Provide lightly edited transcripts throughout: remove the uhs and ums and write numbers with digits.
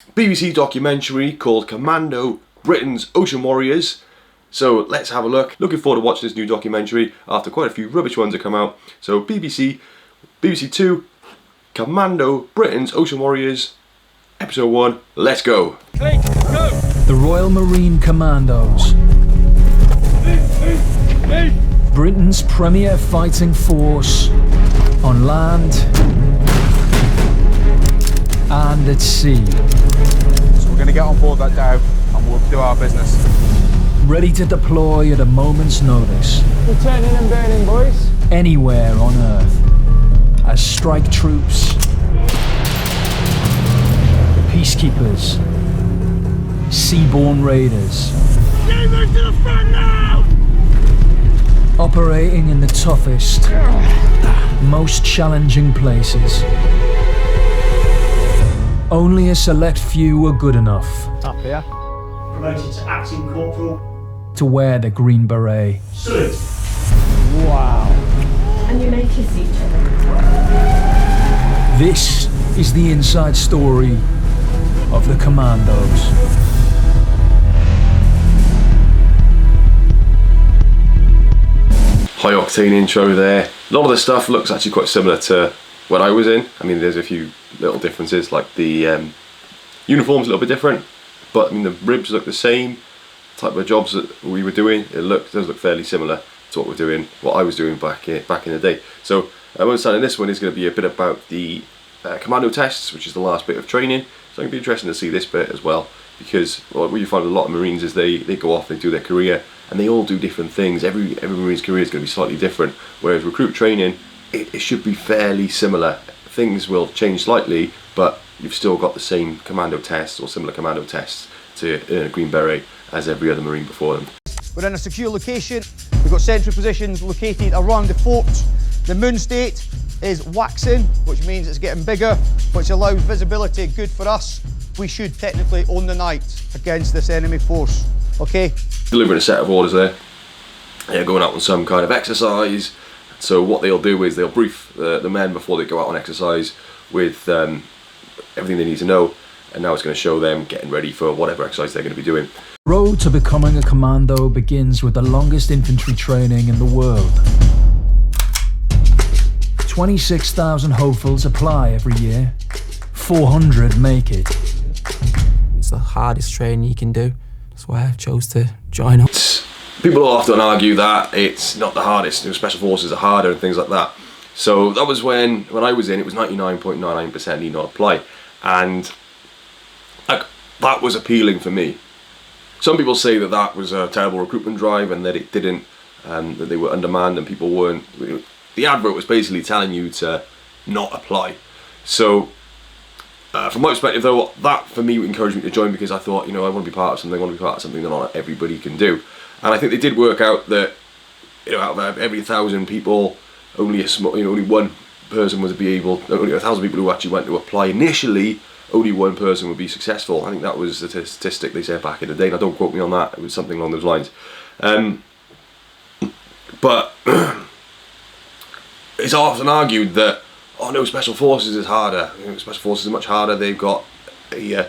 BBC documentary called Commando, Britain's Ocean Warriors. So let's have a look. Looking forward to watching this new documentary after quite a few rubbish ones have come out. So BBC 2, Commando, Britain's Ocean Warriors, Episode 1, let's go. Click, go. The Royal Marine Commandos. Britain's premier fighting force on land and at sea. So we're going to get on board that dhow and we'll do our business. Ready to deploy at a moment's notice. We're turning and burning, boys. Anywhere on Earth. As strike troops, peacekeepers, seaborne raiders. Move to the front now! Operating in the toughest, most challenging places. Only a select few are good enough. Up here. Promoted to acting corporal. To wear the Green Beret. Salute. Wow. And you may kiss each other. This is the inside story of the Commandos. High octane intro there. A lot of the stuff looks actually quite similar to what I was in. I mean, there's a few little differences, like the uniform's a little bit different, but I mean the ribs look the same. Type of jobs that we were doing, does look fairly similar to what I was doing back in the day. So my understanding this one is going to be a bit about the Commando Tests, which is the last bit of training. So it'll be interesting to see this bit as well, because what you find with a lot of Marines is they go off, they do their career, and they all do different things. Every Marine's career is going to be slightly different, whereas recruit training, it should be fairly similar. Things will change slightly, but you've still got the same Commando tests or similar Commando tests to earn a Green Beret as every other Marine before them. We're in a secure location. We've got sentry positions located around the fort. The moon state is waxing, which means it's getting bigger, which allows visibility good for us. We should technically own the night against this enemy force, okay? Delivering a set of orders there. They're going out on some kind of exercise. So what they'll do is they'll brief the men before they go out on exercise with everything they need to know, and now it's going to show them getting ready for whatever exercise they're going to be doing. The road to becoming a commando begins with the longest infantry training in the world. 26,000 hopefuls apply every year. 400 make it. It's the hardest training you can do. That's why I chose to join up. People often argue that it's not the hardest, special forces are harder and things like that. So that was when I was in, it was 99.99% need not apply. And that was appealing for me. Some people say that was a terrible recruitment drive and that it didn't, that they were undermanned and people weren't. The advert was basically telling you to not apply. So from my perspective though, that for me encouraged me to join, because I thought, I want to be part of something, that not everybody can do. And I think they did work out that, out of every 1,000 people, only one person would be able, only 1,000 people who actually went to apply initially, only one person would be successful. I think that was the statistic they said back in the day. Now don't quote me on that, it was something along those lines. But it's often argued that, oh no, Special Forces is harder. Special Forces are much harder. They've got a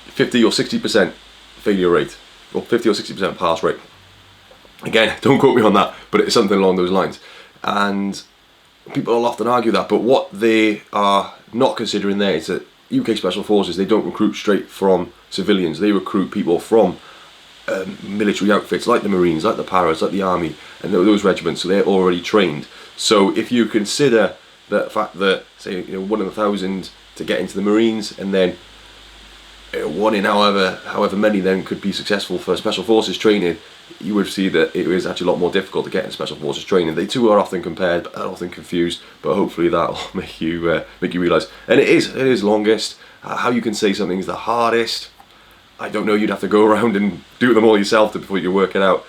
50 or 60% failure rate, or 50 or 60% pass rate. Again, don't quote me on that, but it's something along those lines. And people will often argue that, but what they are not considering there is that UK Special Forces, they don't recruit straight from civilians. They recruit people from military outfits like the Marines, like the Paras, like the Army, and those regiments, so they're already trained. So if you consider the fact that, say, 1 in 1,000 to get into the Marines, and then 1 in however many then could be successful for Special Forces training, you would see that it is actually a lot more difficult to get in Special Forces training. They two are often compared, but often confused, but hopefully that'll make you realise. And it is longest. How you can say something is the hardest, I don't know. You'd have to go around and do them all yourself before you work it out.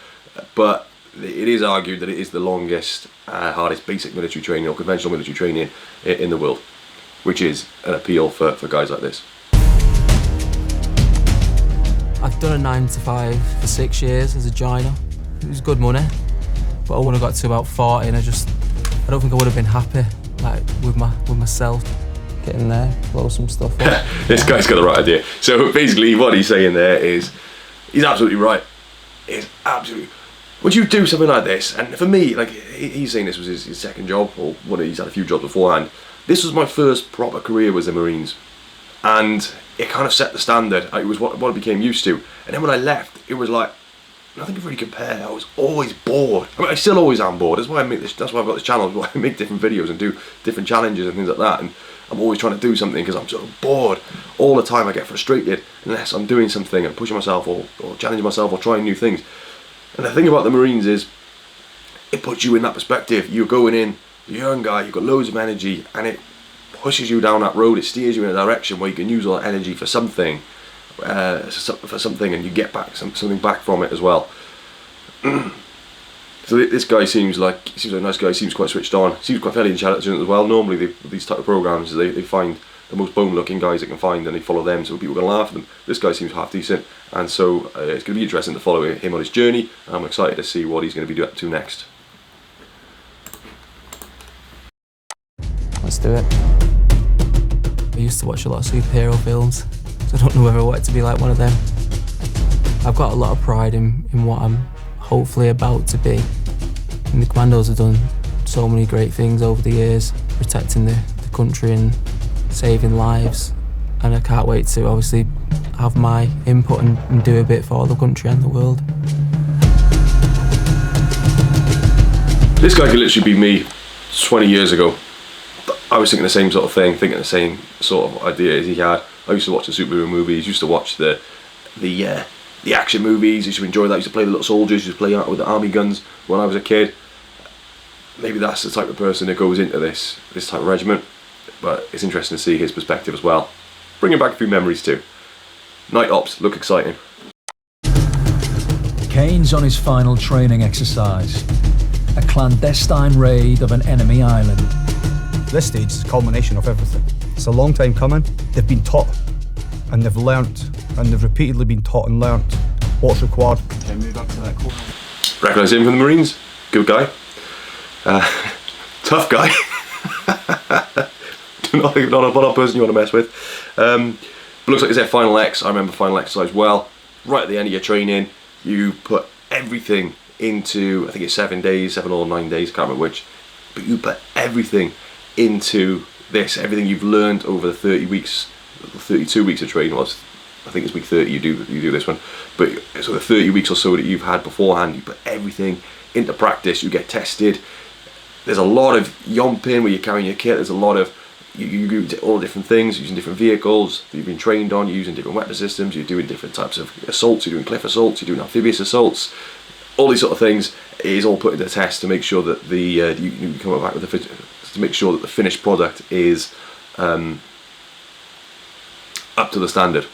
But it is argued that it is the longest, hardest basic military training or conventional military training in the world, which is an appeal for guys like this. I've done a 9 to 5 for 6 years as a joiner. It was good money, but when I got to about 40, and I don't think I would have been happy with myself. get in there, blow some stuff up. This guy's got the right idea. So basically what he's saying there is, he's absolutely right. It's absolutely, would you do something like this? And for me, like he's saying this was his second job, or he's had a few jobs beforehand. This was my first proper career, was the Marines. And it kind of set the standard. It was what I became used to. And then when I left, it was like, nothing could really compare. I was always bored. I mean, I still always am bored. That's why I make this. That's why I've got this channel. That's why I make different videos and do different challenges and things like that. And I'm always trying to do something because I'm so bored all the time. I get frustrated unless I'm doing something and pushing myself or challenging myself or trying new things. And the thing about the Marines is, it puts you in that perspective. You're going in, you're a young guy, you've got loads of energy, and it pushes you down that road. It steers you in a direction where you can use all that energy for something. And you get back something back from it as well. So this guy seems like a nice guy. He seems quite switched on. Seems quite fairly intelligent as well. Normally these type of programs, they find the most bone-looking guys they can find and they follow them, so people can laugh at them. This guy seems half decent, and so it's going to be interesting to follow him on his journey. I'm excited to see what he's going to be up to next. Let's do it. I used to watch a lot of superhero films, so I don't know whether I want it to be like one of them. I've got a lot of pride in what I'm hopefully about to be. And the Commandos have done so many great things over the years, protecting the country and saving lives. And I can't wait to obviously have my input and do a bit for the country and the world. This guy could literally be me 20 years ago. I was thinking the same sort of thing, thinking the same sort of idea as he had. I used to watch the superhero movies, used to watch the action movies, used to enjoy that, used to play the little soldiers, used to play out with the army guns when I was a kid. Maybe that's the type of person that goes into this type of regiment, but it's interesting to see his perspective as well. Bringing back a few memories too. Night ops look exciting. Kane's on his final training exercise, a clandestine raid of an enemy island. This stage is the culmination of everything. It's a long time coming. They've been taught and they've learnt, and they've repeatedly been taught and learnt what's required. Okay, move up to that corner. Recognise him from the Marines. Good guy. Tough guy. not a person you want to mess with. But looks like it's their final X. I remember final exercise well. Right at the end of your training, you put everything into, I think it's 7 days, 7 or 9 days, I can't remember which, but you put everything into this, everything you've learned over the 30 weeks, 32 weeks of training. Was, I think it's week 30 you do this one, but so the 30 weeks or so that you've had beforehand, you put everything into practice. You get tested. There's a lot of yomping where you're carrying your kit. There's a lot of you do all different things, using different vehicles that you've been trained on. You're using different weapon systems. You're doing different types of assaults. You're doing cliff assaults. You're doing amphibious assaults. All these sort of things is all put into the test to make sure that the you come back with to make sure that the finished product is up to the standard.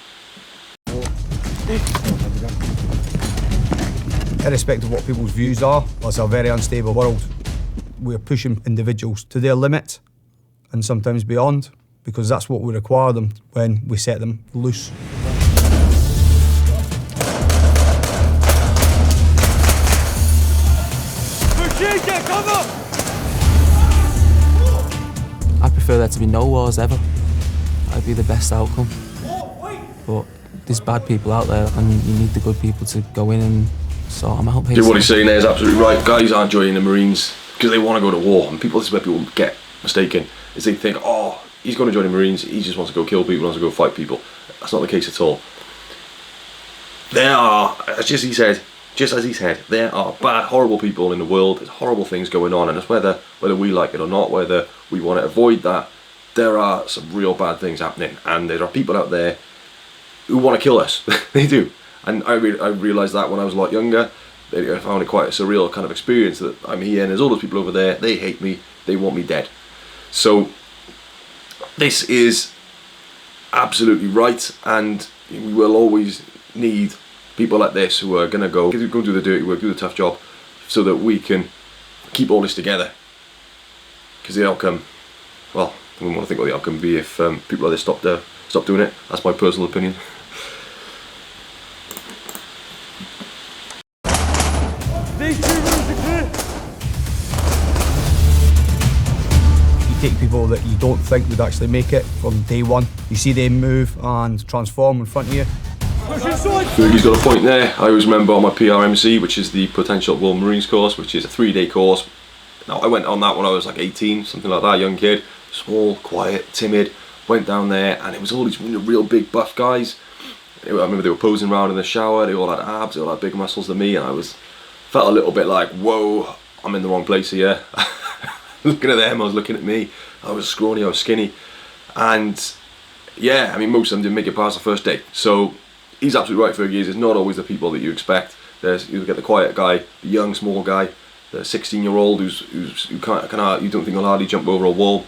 Irrespective of what people's views are, it's a very unstable world. We're pushing individuals to their limit and sometimes beyond, because that's what we require them when we set them loose. I prefer there to be no wars ever. That'd be the best outcome. But there's bad people out there, and you need the good people to go in and sort them out. Dude, what he's saying there is absolutely right. Guys aren't joining the Marines because they want to go to war, and this is where people get mistaken, is they think, oh, he's going to join the Marines, he just wants to go kill people, wants to go fight people. That's not the case at all. There are, just as he said, there are bad, horrible people in the world. There's horrible things going on, and it's whether we like it or not, whether we want to avoid that, there are some real bad things happening, and there are people out there who want to kill us. They do. And I realised that when I was a lot younger. I found it quite a surreal kind of experience that I'm here and there's all those people over there, they hate me, they want me dead. So this is absolutely right, and we will always need people like this who are going to go do the dirty work, do the tough job, so that we can keep all this together. Because the outcome, well, I wouldn't want to think what the outcome would be if people like this stop doing it. That's my personal opinion. You take people that you don't think would actually make it from day one. You see them move and transform in front of you. Fergie's got a point there. I always remember on my PRMC, which is the Potential World Marines course, which is a 3-day course. Now, I went on that when I was like 18, something like that, young kid, small, quiet, timid. Went down there, and it was all these real big buff guys. I remember they were posing around in the shower. They all had abs, they all had bigger muscles than me, and I felt a little bit like, whoa, I'm in the wrong place here. Looking at them, I was looking at me. I was scrawny, I was skinny, and yeah, I mean, most of them didn't make it past the first day. So he's absolutely right, Fergie. It's not always the people that you expect. You get the quiet guy, the young, small guy, the 16-year-old who you don't think will hardly jump over a wall.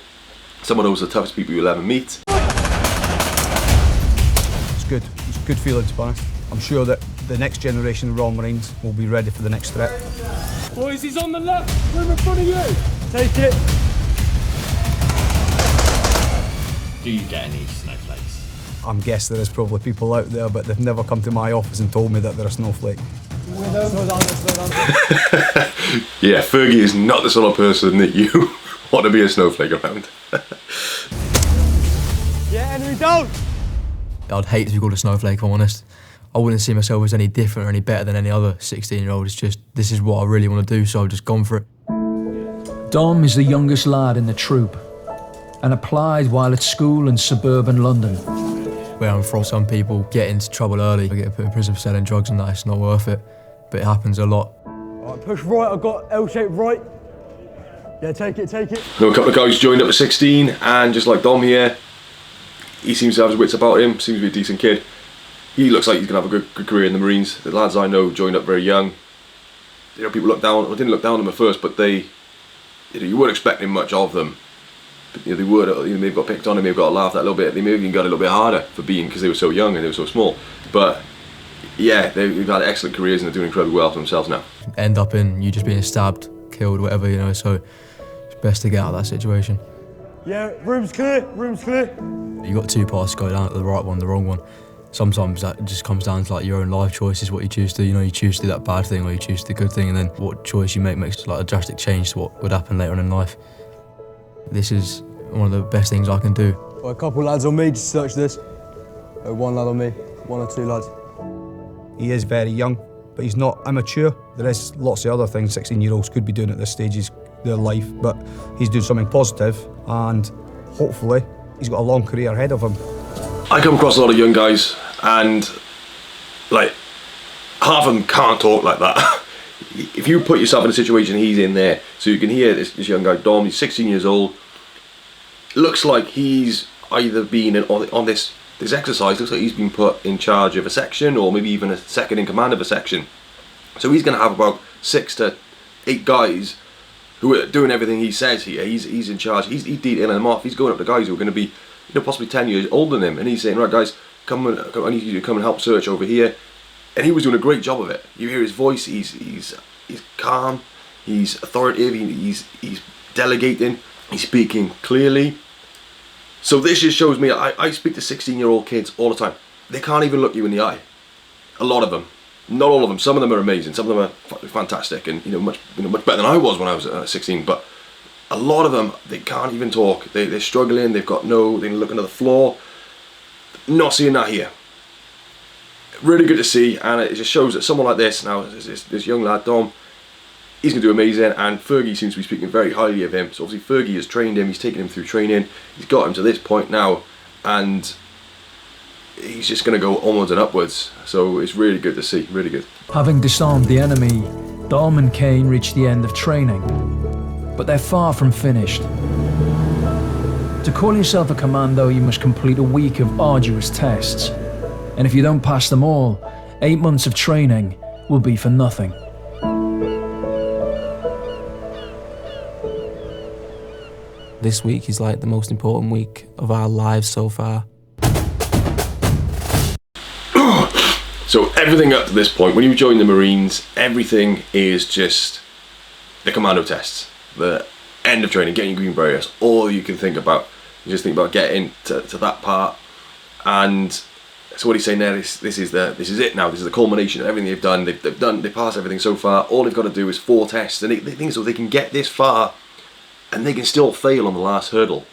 Some of those are the toughest people you'll ever meet. It's good. It's a good feeling, to be honest. I'm sure that the next generation of Royal Marines will be ready for the next threat. Boys, he's on the left. Room in front of you. Take it. Do you get any snowflakes? I'm guessing there is probably people out there, but they've never come to my office and told me that they're a snowflake. Yeah, Fergie is not the sort of person that you want to be a snowflake around. Yeah, enemy down. I'd hate to be called a snowflake, if I'm honest. I wouldn't see myself as any different or any better than any other 16-year-old. It's just, this is what I really want to do, so I've just gone for it. Dom is the youngest lad in the troop and applied while at school in suburban London. Where I'm from, some people get into trouble early. I get put in prison for selling drugs and that, it's not worth it. But it happens a lot. Alright, push right, I've got L-shaped right. Yeah, take it, take it. Know a couple of guys joined up at 16, and just like Dom here, he seems to have his wits about him, seems to be a decent kid. He looks like he's going to have a good career in the Marines. The lads I know joined up very young. You know, people didn't look down on them at first, but you weren't expecting much of them. But, you know, they may have got picked on, they may have got laughed at a little bit, they may have even got a little bit harder because they were so young and they were so small. But yeah, they've had excellent careers and they're doing incredibly well for themselves now. End up in you just being stabbed, killed, whatever, you know, so it's best to get out of that situation. Yeah, room's clear, room's clear. You got two paths to go down, the right one, the wrong one. Sometimes that just comes down to like your own life choices, what you choose to do. You know, you choose to do that bad thing or you choose to do the good thing, and then what choice you make makes like a drastic change to what would happen later on in life. This is one of the best things I can do. Well, a couple lads on me, just search this. One lad on me, one or two lads. He is very young, but he's not immature. There is lots of other things 16-year-olds could be doing at this stage of their life, but he's doing something positive, and hopefully he's got a long career ahead of him. I come across a lot of young guys, and like half of them can't talk like that. If you put yourself in a situation he's in there, so you can hear this young guy Dom, he's 16 years old, looks like he's either been on this exercise, looks like he's been put in charge of a section, or maybe even a second in command of a section. So he's going to have about 6 to 8 guys who are doing everything he says here. He's in charge, he's detailing them off, he's going up to guys who are going to be, you know, possibly 10 years older than him, and he's saying, right guys, I need you to come and help search over here. And he was doing a great job of it. You hear his voice, he's calm, he's authoritative, he's delegating, he's speaking clearly. So this just shows me, I speak to 16-year-old kids all the time. They can't even look you in the eye. A lot of them. Not all of them. Some of them are amazing, some of them are fantastic, and much better than I was when I was 16, but a lot of them, they can't even talk. They're struggling, they're looking at the floor. Not seeing that here. Really good to see, and it just shows that someone like this, now this young lad Dom, he's going to do amazing, and Fergie seems to be speaking very highly of him. So obviously Fergie has trained him, he's taken him through training, he's got him to this point now, and he's just going to go onwards and upwards. So it's really good to see, really good. Having disarmed the enemy, Dom and Kane reach the end of training, but they're far from finished. To call yourself a commando, you must complete a week of arduous tests. And if you don't pass them all, 8 months of training will be for nothing. This week is like the most important week of our lives so far. So everything up to this point, when you join the Marines, everything is just the commando tests. The end of training, getting your Green Beret, that's all you can think about. You just think about getting to that part. And so what he's saying there is, this is it now. This is the culmination of everything they've done. They've passed everything so far. All they've got to do is 4 tests, and they think so they can get this far, and they can still fail on the last hurdle.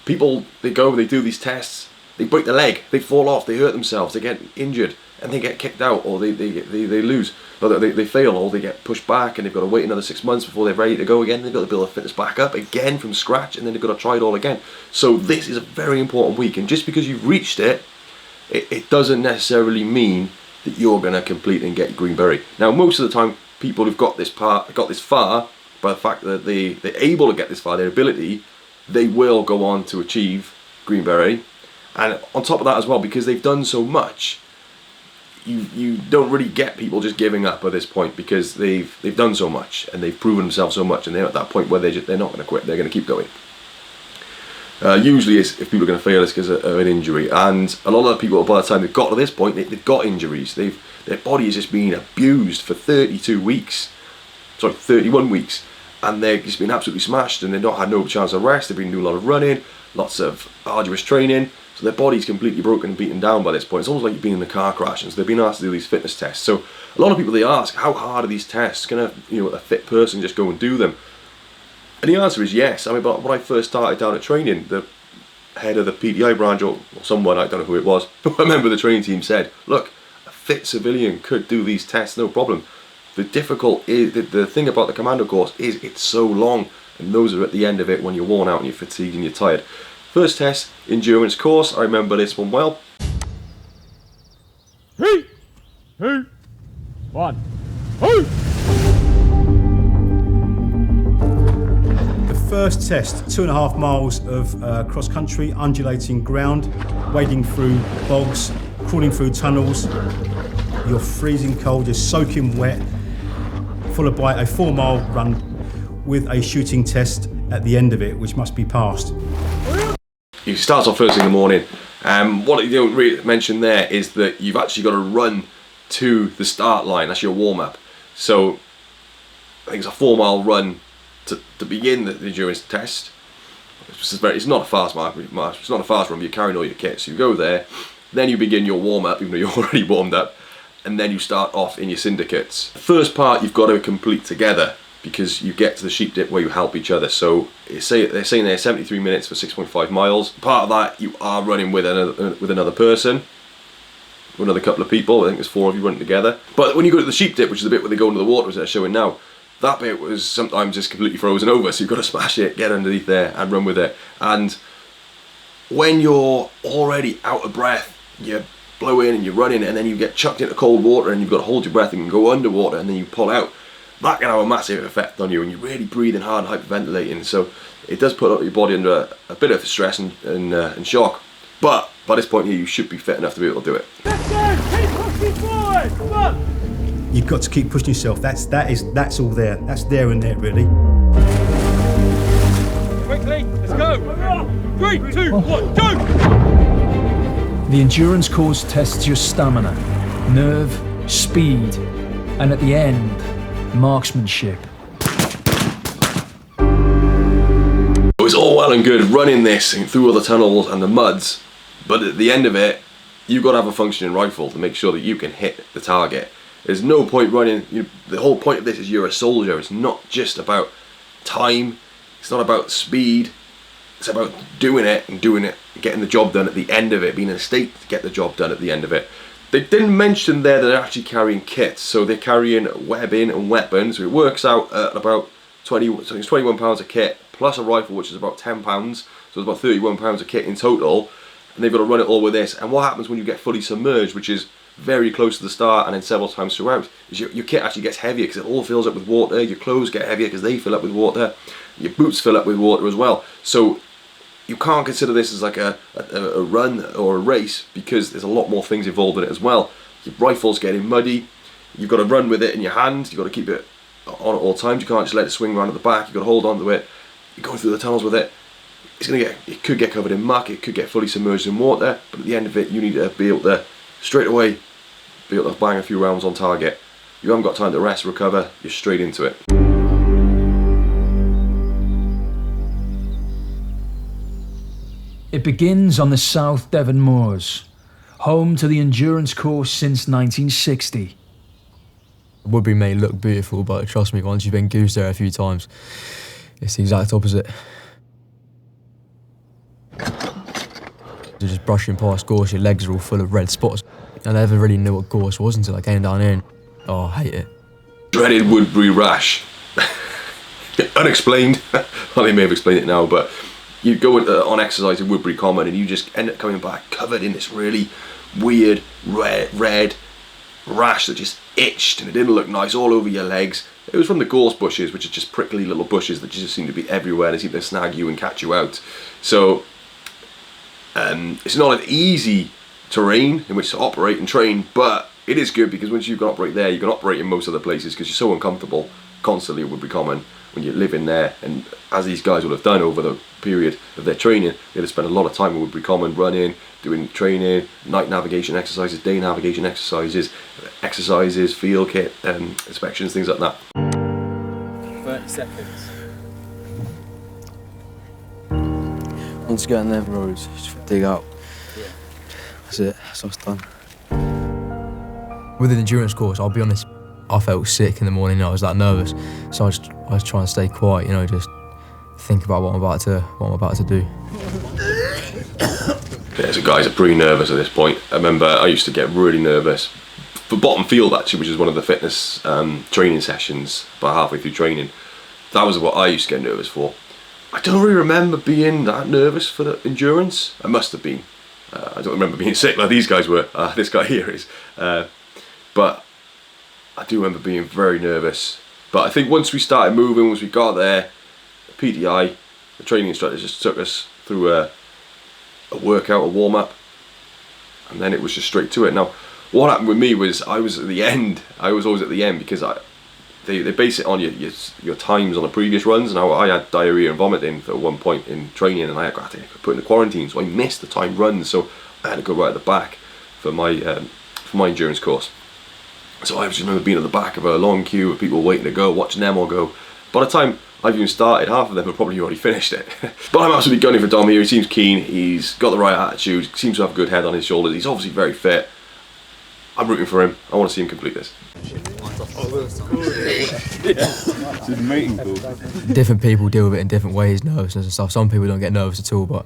People, they do these tests, they break their leg, they fall off, they hurt themselves, they get injured, and they get kicked out, or they lose, or they fail, or they get pushed back, and they've got to wait another 6 months before they're ready to go again. They've got to build their fitness back up again from scratch, and then they've got to try it all again. So this is a very important week, and just because you've reached it, it doesn't necessarily mean that you're going to complete and get Green Beret. Now, most of the time, people who've got this far, by the fact that they're able to get this far, their ability, they will go on to achieve Green Beret. And on top of that as well, because they've done so much, you don't really get people just giving up at this point, because they've done so much and they've proven themselves so much, and they're at that point where they're not going to quit. They're going to keep going. Usually, if people are going to fail, it's because of an injury, and a lot of people, by the time they've got to this point, they've got injuries. Their body is just being abused for 31 weeks, and they've just been absolutely smashed, and they've not had no chance of rest. They've been doing a lot of running, lots of arduous training, so their body's completely broken and beaten down by this point. It's almost like you've been in a car crash, and so they've been asked to do these fitness tests. So a lot of people, they ask, how hard are these tests? Can a fit person just go and do them? And the answer is yes. I mean, but when I first started down at training, the head of the PTI branch, or someone, I don't know who it was, but I remember the training team said, look, a fit civilian could do these tests, no problem. The thing about the Commando course is it's so long, and those are at the end of it when you're worn out and you're fatigued and you're tired. First test, endurance course, I remember this one well. 3, 2, 1, ho! First test, 2.5 miles of cross-country, undulating ground, wading through bogs, crawling through tunnels. You're freezing cold, you're soaking wet, followed by a 4-mile run with a shooting test at the end of it, which must be passed. You start off first thing in the morning. What you don't really mention there is that you've actually got to run to the start line. That's your warm-up. So I think it's a 4-mile run to begin the endurance test. It's not a fast march, it's not a fast run, but you're carrying all your kit. So you go there, then you begin your warm-up, even though you're already warmed up, and then you start off in your syndicates. The first part you've got to complete together, because you get to the sheep dip where you help each other. So they're saying there 73 minutes for 6.5 miles. Part of that you are running with another person, with another couple of people. I think there's 4 of you running together. But when you go to the sheep dip, which is the bit where they go into the water, as they're showing now, that bit was sometimes just completely frozen over, so you've got to smash it, get underneath there and run with it. And when you're already out of breath, you blow in and you're running, and then you get chucked into cold water and you've got to hold your breath and go underwater, and then you pull out. That can have a massive effect on you, and you're really breathing hard and hyperventilating, so it does put your body under a bit of stress and shock. But by this point here, you should be fit enough to be able to do it. Keep pushing forward! Come on! You've got to keep pushing yourself. That's all there. That's there and there, really. Quickly, let's go! 3, 2, 1, go! The endurance course tests your stamina, nerve, speed, and at the end, marksmanship. It's all well and good running this through all the tunnels and the muds, but at the end of it, you've got to have a functioning rifle to make sure that you can hit the target. There's no point running. The whole point of this is you're a soldier. It's not just about time. It's not about speed. It's about doing it, getting the job done at the end of it, being in a state to get the job done at the end of it. They didn't mention there that they're actually carrying kits, so they're carrying webbing and weapons. So it works out at about 21 pounds of kit, plus a rifle, which is about 10 pounds. So it's about 31 pounds of kit in total, and they've got to run it all with this. And what happens when you get fully submerged, which is very close to the start and then several times throughout, is your kit actually gets heavier because it all fills up with water. Your clothes get heavier because they fill up with water. Your boots fill up with water as well. So you can't consider this as like a run or a race, because there's a lot more things involved in it as well. Your rifle's getting muddy. You've got to run with it in your hand. You've got to keep it on at all times. You can't just let it swing around at the back. You've got to hold on to it. You're going through the tunnels with it. It could get covered in muck. It could get fully submerged in water. But at the end of it, you need to be able to straight away be able to bang a few rounds on target. You haven't got time to rest, recover. You're straight into it. It begins on the South Devon Moors, home to the endurance course since 1960. Woodbury may look beautiful, but trust me, once you've been goosed there a few times, It's the exact opposite. You're just brushing past gorse, your legs are all full of red spots. I never really knew what gorse was until I came down here and, oh, I hate it. Dreaded Woodbury rash. Unexplained. Well, they may have explained it now, but you go on exercise in Woodbury Common and you just end up coming back covered in this really weird red rash that just itched and it didn't look nice all over your legs. It was from the gorse bushes, which are just prickly little bushes that just seem to be everywhere. They seem to snag you and catch you out. So it's not an easy terrain in which to operate and train, but it is good because once you can operate there, you can operate in most other places because you're so uncomfortable constantly. It would be common when you live in there, and as these guys would have done over the period of their training, they'd have spent a lot of time in Woodbury Common running, doing training, night navigation exercises, day navigation exercises, field kit inspections, things like that. 30 seconds. Once you get on them roads, just dig out. Yeah. That's it, that's what's done. With an endurance course, I'll be honest, I felt sick in the morning, I was that nervous. So I was trying to stay quiet, you know, just think about what I'm about to do. Yeah, so guys are pretty nervous at this point. I remember I used to get really nervous for bottom field actually, which is one of the fitness training sessions, about halfway through training. That was what I used to get nervous for. I don't really remember being that nervous for the endurance. I must have been. I don't remember being sick like these guys were. This guy here is. But I do remember being very nervous. But I think once we started moving, once we got there, the PDI, the training instructor just took us through a workout, a warm-up, and then it was just straight to it. Now, what happened with me was I was at the end. I was always at the end because they base it on your times on the previous runs. Now, I had diarrhea and vomiting at one point in training, and I got to put in the quarantine, so I missed the time runs. So I had to go right at the back for my endurance course. So I just remember being at the back of a long queue of people waiting to go, watching them all go. By the time I've even started, half of them have probably already finished it. But I'm absolutely gunning for Dom here. He seems keen, he's got the right attitude, seems to have a good head on his shoulders, he's obviously very fit. I'm rooting for him. I want to see him complete this. Different people deal with it in different ways, nervousness and stuff. Some people don't get nervous at all, but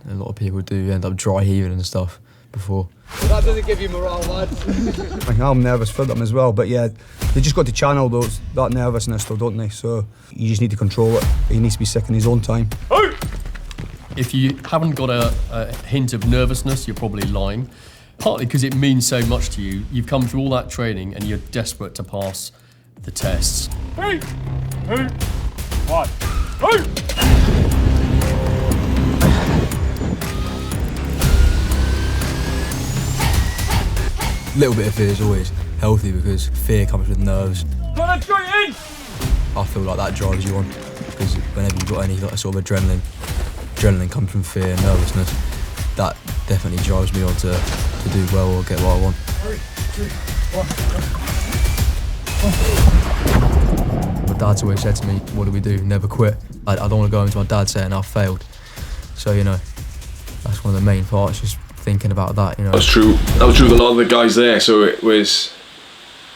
a lot of people do end up dry heaving and stuff before. Well, that doesn't give you morale, lads. I'm nervous for them as well, but yeah, they just got to channel that nervousness though, don't they? So you just need to control it. He needs to be sick in his own time. If you haven't got a hint of nervousness, you're probably lying. Partly because it means so much to you. You've come through all that training and you're desperate to pass the tests. 3, 2, 1, A little bit of fear is always healthy because fear comes with nerves. Got straight in! I feel like that drives you on because whenever you've got any sort of adrenaline comes from fear and nervousness, that definitely drives me on to do well or get what I want. 3, 2, 1. My dad's always said to me, what do we do? Never quit. I don't want to go into my dad saying I failed. So, you know, that's one of the main parts, just thinking about that, you know. That was true with a lot of the guys there, so it was,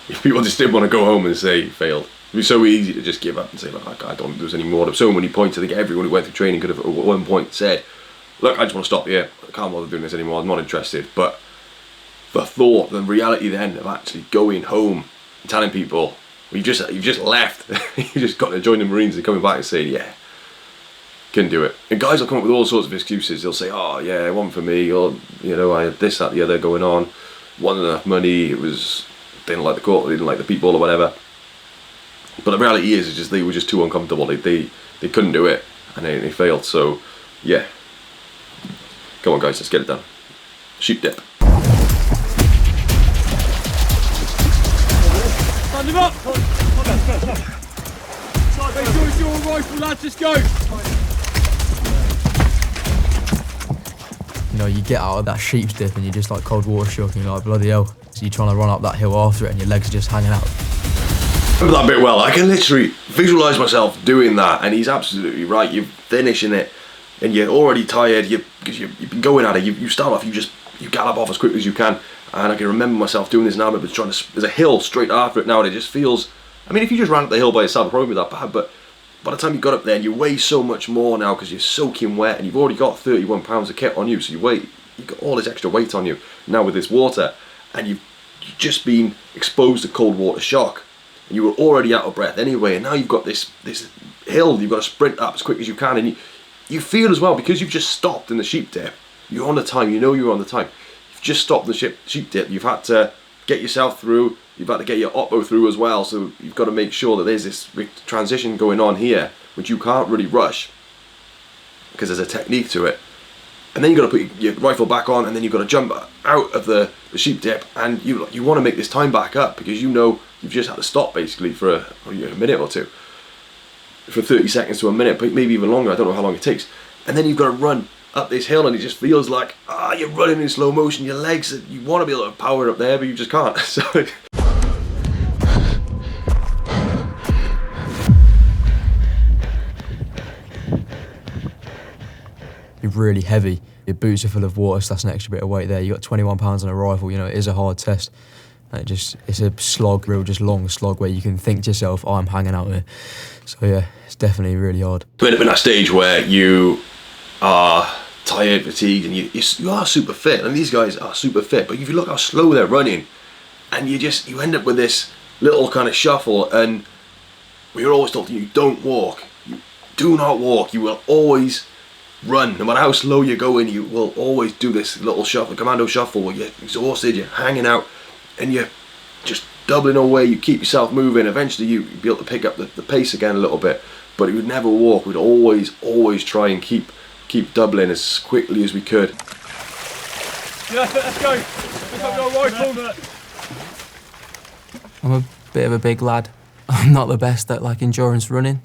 if people just didn't want to go home and say failed. It was so easy to just give up and say, look, I don't think there's any more. There were so many points. I think everyone who went through training could have at one point said, look, I just want to stop here. I can't bother doing this anymore. I'm not interested. But the thought, the reality then of actually going home and telling people, well, you've just left. You just got to join the Marines and coming back and saying, yeah, couldn't do it. And guys will come up with all sorts of excuses. They'll say, oh yeah, it wasn't for me, or you know, I had this, that, the other going on. Wasn't enough money. It was, didn't like the court, they didn't like the people or whatever. But the reality is just they were just too uncomfortable. They couldn't do it, and they failed. So yeah, come on guys, let's get it done. Shoot dip. Stand him up! Make sure it's your rifle, lads, just go! You know, you get out of that sheep's dip and you're just like cold water shock and you're like, bloody hell. So you're trying to run up that hill after it and your legs are just hanging out. I remember that bit well. I can literally visualise myself doing that, and he's absolutely right. You're finishing it and you're already tired because you've been going at it. You start off, you gallop off as quickly as you can, and I can remember myself doing this now, but there's a hill straight after it now, and it just feels, I mean, if you just ran up the hill by yourself, it'd probably be that bad, but by the time you got up there, and you weigh so much more now because you're soaking wet, and you've already got 31 pounds of kit on you, so you've got all this extra weight on you now with this water, and you've just been exposed to cold water shock, and you were already out of breath anyway, and now you've got this hill you've got to sprint up as quick as you can, and you feel as well, because you've just stopped in the sheep dip, you're on the time, you know you're on the time, you've just stopped the sheep dip, you've had to get yourself through, you've had to get your oppo through as well, so you've got to make sure that there's this transition going on here, which you can't really rush, because there's a technique to it. And then you've got to put your rifle back on, and then you've got to jump out of the sheep dip, and you want to make this time back up, because you know you've just had to stop basically for a minute or two, for 30 seconds to a minute, maybe even longer, I don't know how long it takes. And then you've got to run up this hill, and it just feels like you're running in slow motion, your legs, you want to be able to power up there, but you just can't. So you're really heavy, your boots are full of water, so that's an extra bit of weight there. You got 21 pounds on a rifle, you know, it is a hard test. And it's a slog, real just long slog where you can think to yourself, I'm hanging out here. So yeah, it's definitely really hard. We're in that stage where you are tired, fatigued, and you are super fit, and these guys are super fit, but if you look how slow they're running, and you end up with this little kind of shuffle, and we're always told you don't walk, you do not walk, you will always run, no matter how slow you're going, you will always do this little shuffle, commando shuffle, where you're exhausted, you're hanging out, and you're just doubling away, you keep yourself moving, eventually you'd be able to pick up the pace again a little bit, but we would never walk, we'd always try and keep doubling as quickly as we could. Yeah, let's go. Pick up your rifle. I'm a bit of a big lad. I'm not the best at like endurance running.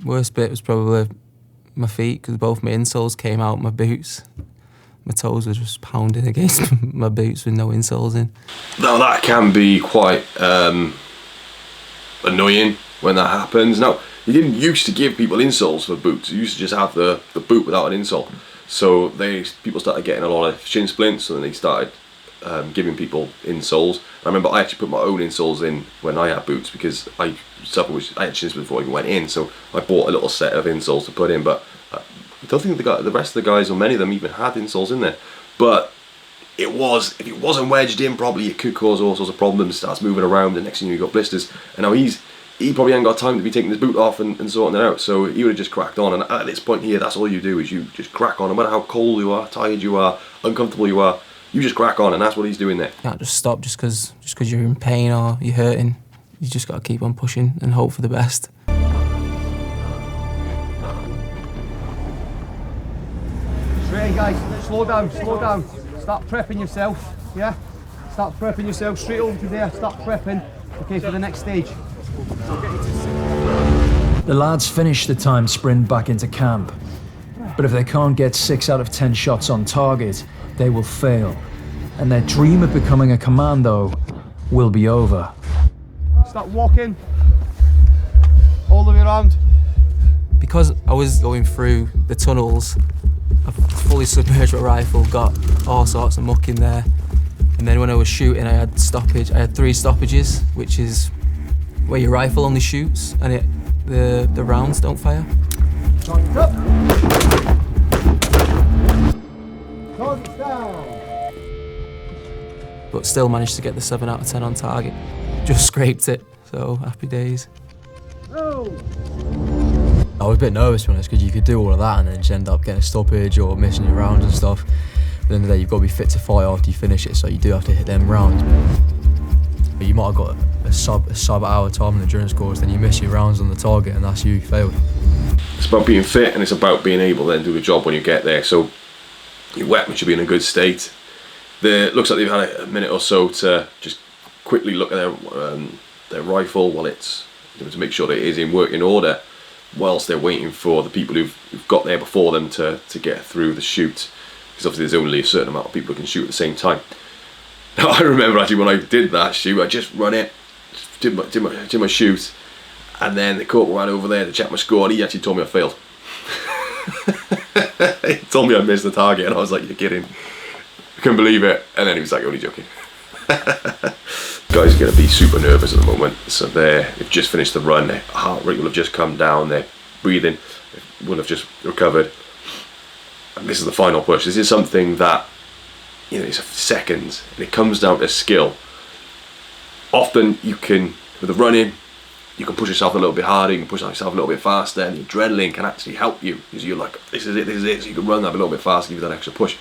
Worst bit was probably my feet, because both my insoles came out my boots. My toes were just pounding against my boots with no insoles in. Now that can be quite annoying when that happens. Now, you didn't used to give people insoles for boots. You used to just have the boot without an insole. So people started getting a lot of shin splints, and then they started giving people insoles. I remember I actually put my own insoles in when I had boots, because I had shin splints before I even went in. So I bought a little set of insoles to put in, but I don't think the rest of the guys, or many of them, even had insoles in there. But if it wasn't wedged in properly, it could cause all sorts of problems. Starts moving around, the next thing you got blisters. And now he probably ain't got time to be taking his boot off and sorting it out, so he would have just cracked on. And at this point here, that's all you do, is you just crack on, no matter how cold you are, tired you are, uncomfortable you are, you just crack on, and that's what he's doing there. You can't just stop just because you're in pain or you're hurting. You just got to keep on pushing and hope for the best. Ready guys, slow down, start prepping yourself, yeah? Start prepping yourself, straight over to there, start prepping, okay, for the next stage. The lads finish the timed sprint back into camp, but if they can't get 6 out of 10 shots on target, they will fail, and their dream of becoming a commando will be over. Start walking, all the way around. Because I was going through the tunnels, I fully submerged my rifle, got all sorts of muck in there, and then when I was shooting I had 3 stoppages, which is where your rifle only shoots and the rounds don't fire. Target up. Target down. But still managed to get the 7 out of 10 on target. Just scraped it, so happy days. Oh. I was a bit nervous, to be honest, because you could do all of that and then just end up getting a stoppage or missing your rounds and stuff. At the end of the day, you've got to be fit to fight after you finish it, so you do have to hit them rounds. But you might have got a sub-hour time in the endurance course, then you miss your rounds on the target, and that's you failed. It's about being fit, and it's about being able to then do the job when you get there. So your weapon should be in a good state. It looks like they've had a minute or so to just quickly look at their rifle while to make sure that it is in working order, whilst they're waiting for the people who've got there before them to get through the shoot, because obviously there's only a certain amount of people who can shoot at the same time. Now I remember actually when I did that shoot, I just run it, did my shoot, and then the corporal ran over there to check my score, and he actually told me I failed. He told me I missed the target, and I was like, you're kidding. I couldn't believe it, and then he was like, only joking. guys are going to be super nervous at the moment. So they've just finished the run, their heart rate will have just come down, their breathing will have just recovered. And this is the final push. This is something that, you know, it's seconds, and it comes down to skill. Often you can, with the running, you can push yourself a little bit harder, you can push yourself a little bit faster, and the adrenaline can actually help you, because you're like, this is it, so you can run that a little bit faster, give you that extra push.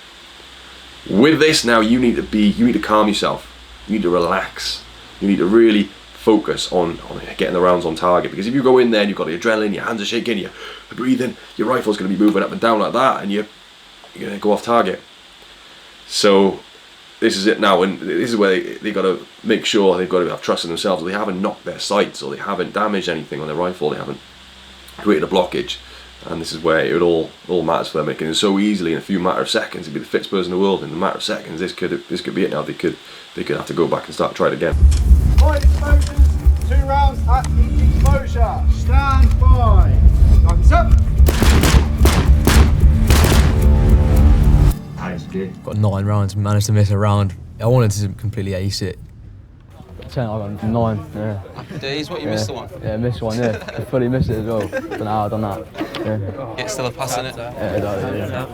With this now, you need to calm yourself, you need to relax, you need to really focus on getting the rounds on target, because if you go in there and you've got the adrenaline, your hands are shaking, you're breathing, your rifle's going to be moving up and down like that, and you're going to go off target. So this is it now, and this is where they got to make sure they've got to have trust in themselves, or they haven't knocked their sights, or they haven't damaged anything on their rifle, they haven't created a blockage. And this is where it all matters for them. It can so easily, in a few matter of seconds, it'd be the fittest person in the world. In a matter of seconds, this could be it now. They could have to go back and try it again. Point explosions, 2 rounds at each exposure. Stand by. Guns up. Got 9 rounds, managed to miss a round. I wanted to completely ace it. 10, I got 9, yeah. Happy days, what, you missed the one? Yeah, missed one, yeah. I fully missed it as well. Don't know how I've done that. Yeah. It's still a pass, isn't it? Yeah.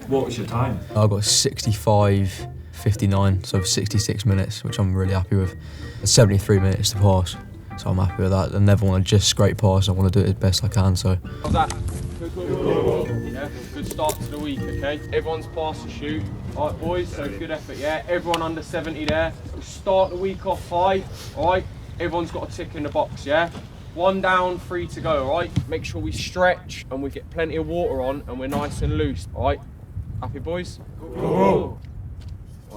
What was your time? I got 65.59, so 66 minutes, which I'm really happy with. 73 minutes to pass, so I'm happy with that. I never want to just scrape past, I want to do it as best I can, so. How's that? Good. Yeah, good start to the week, okay? Everyone's passed the shoot. All right, boys, so good effort, yeah? Everyone under 70 there. We'll start the week off high, all right? Everyone's got a tick in the box, yeah? 1 down, 3 to go, all right? Make sure we stretch and we get plenty of water on and we're nice and loose, all right? Happy, boys? Go.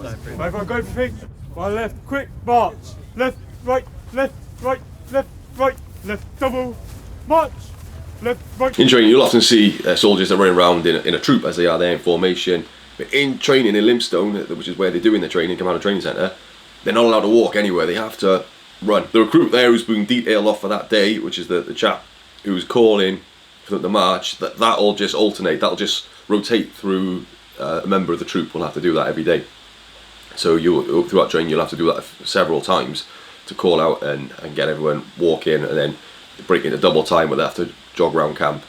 Everyone go for things. Right, left, quick, march. Left, right, left, right, left, right, left, double, march. Left, right. In training, you'll often see soldiers that run around in a troop as they are there in formation. But in training in Limestone, which is where they're doing the training, Commando Training Centre, they're not allowed to walk anywhere, they have to run. The recruit there who's being detailed off for that day, which is the chap who's calling for the march, that'll just alternate, that'll just rotate through a member of the troop will have to do that every day. So throughout training you'll have to do that several times to call out and get everyone walking, and then break into double time where they have to jog around camp.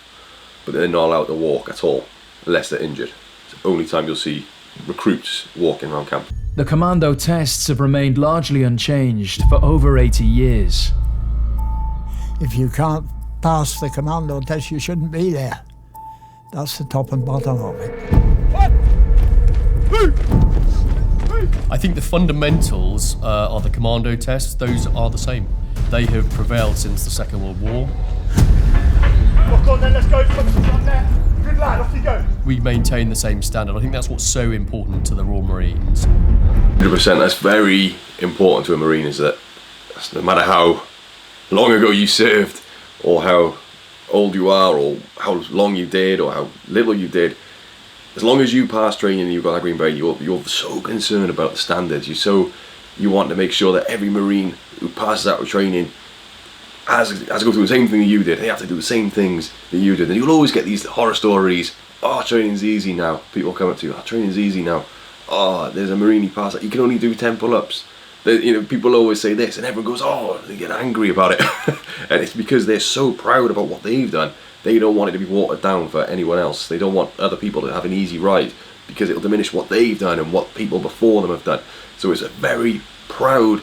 But they're not allowed to walk at all, unless they're injured. It's the only time you'll see recruits walking around camp. The Commando Tests have remained largely unchanged for over 80 years. If you can't pass the Commando Test, you shouldn't be there. That's the top and bottom of it. I think the fundamentals are the Commando Tests. Those are the same. They have prevailed since the Second World War. Lock on then, let's go. There. Good lad, off you go. We maintain the same standard. I think that's what's so important to the Royal Marines. 100%, that's very important to a Marine, is that no matter how long ago you served, or how old you are, or how long you did, or how little you did, as long as you pass training and you've got that Green Beret, you're so concerned about the standards. You want to make sure that every Marine who passes out with training has to go through the same thing that you did. They have to do the same things that you did. And you'll always get these horror stories. Oh, training's easy now. People come up to you, oh, training's easy now. Oh, there's a Marine, he passed out. You can only do 10 pull-ups. People always say this, and everyone goes, oh, they get angry about it. And it's because they're so proud about what they've done. They don't want it to be watered down for anyone else. They don't want other people to have an easy ride, because it'll diminish what they've done and what people before them have done. So it's a very proud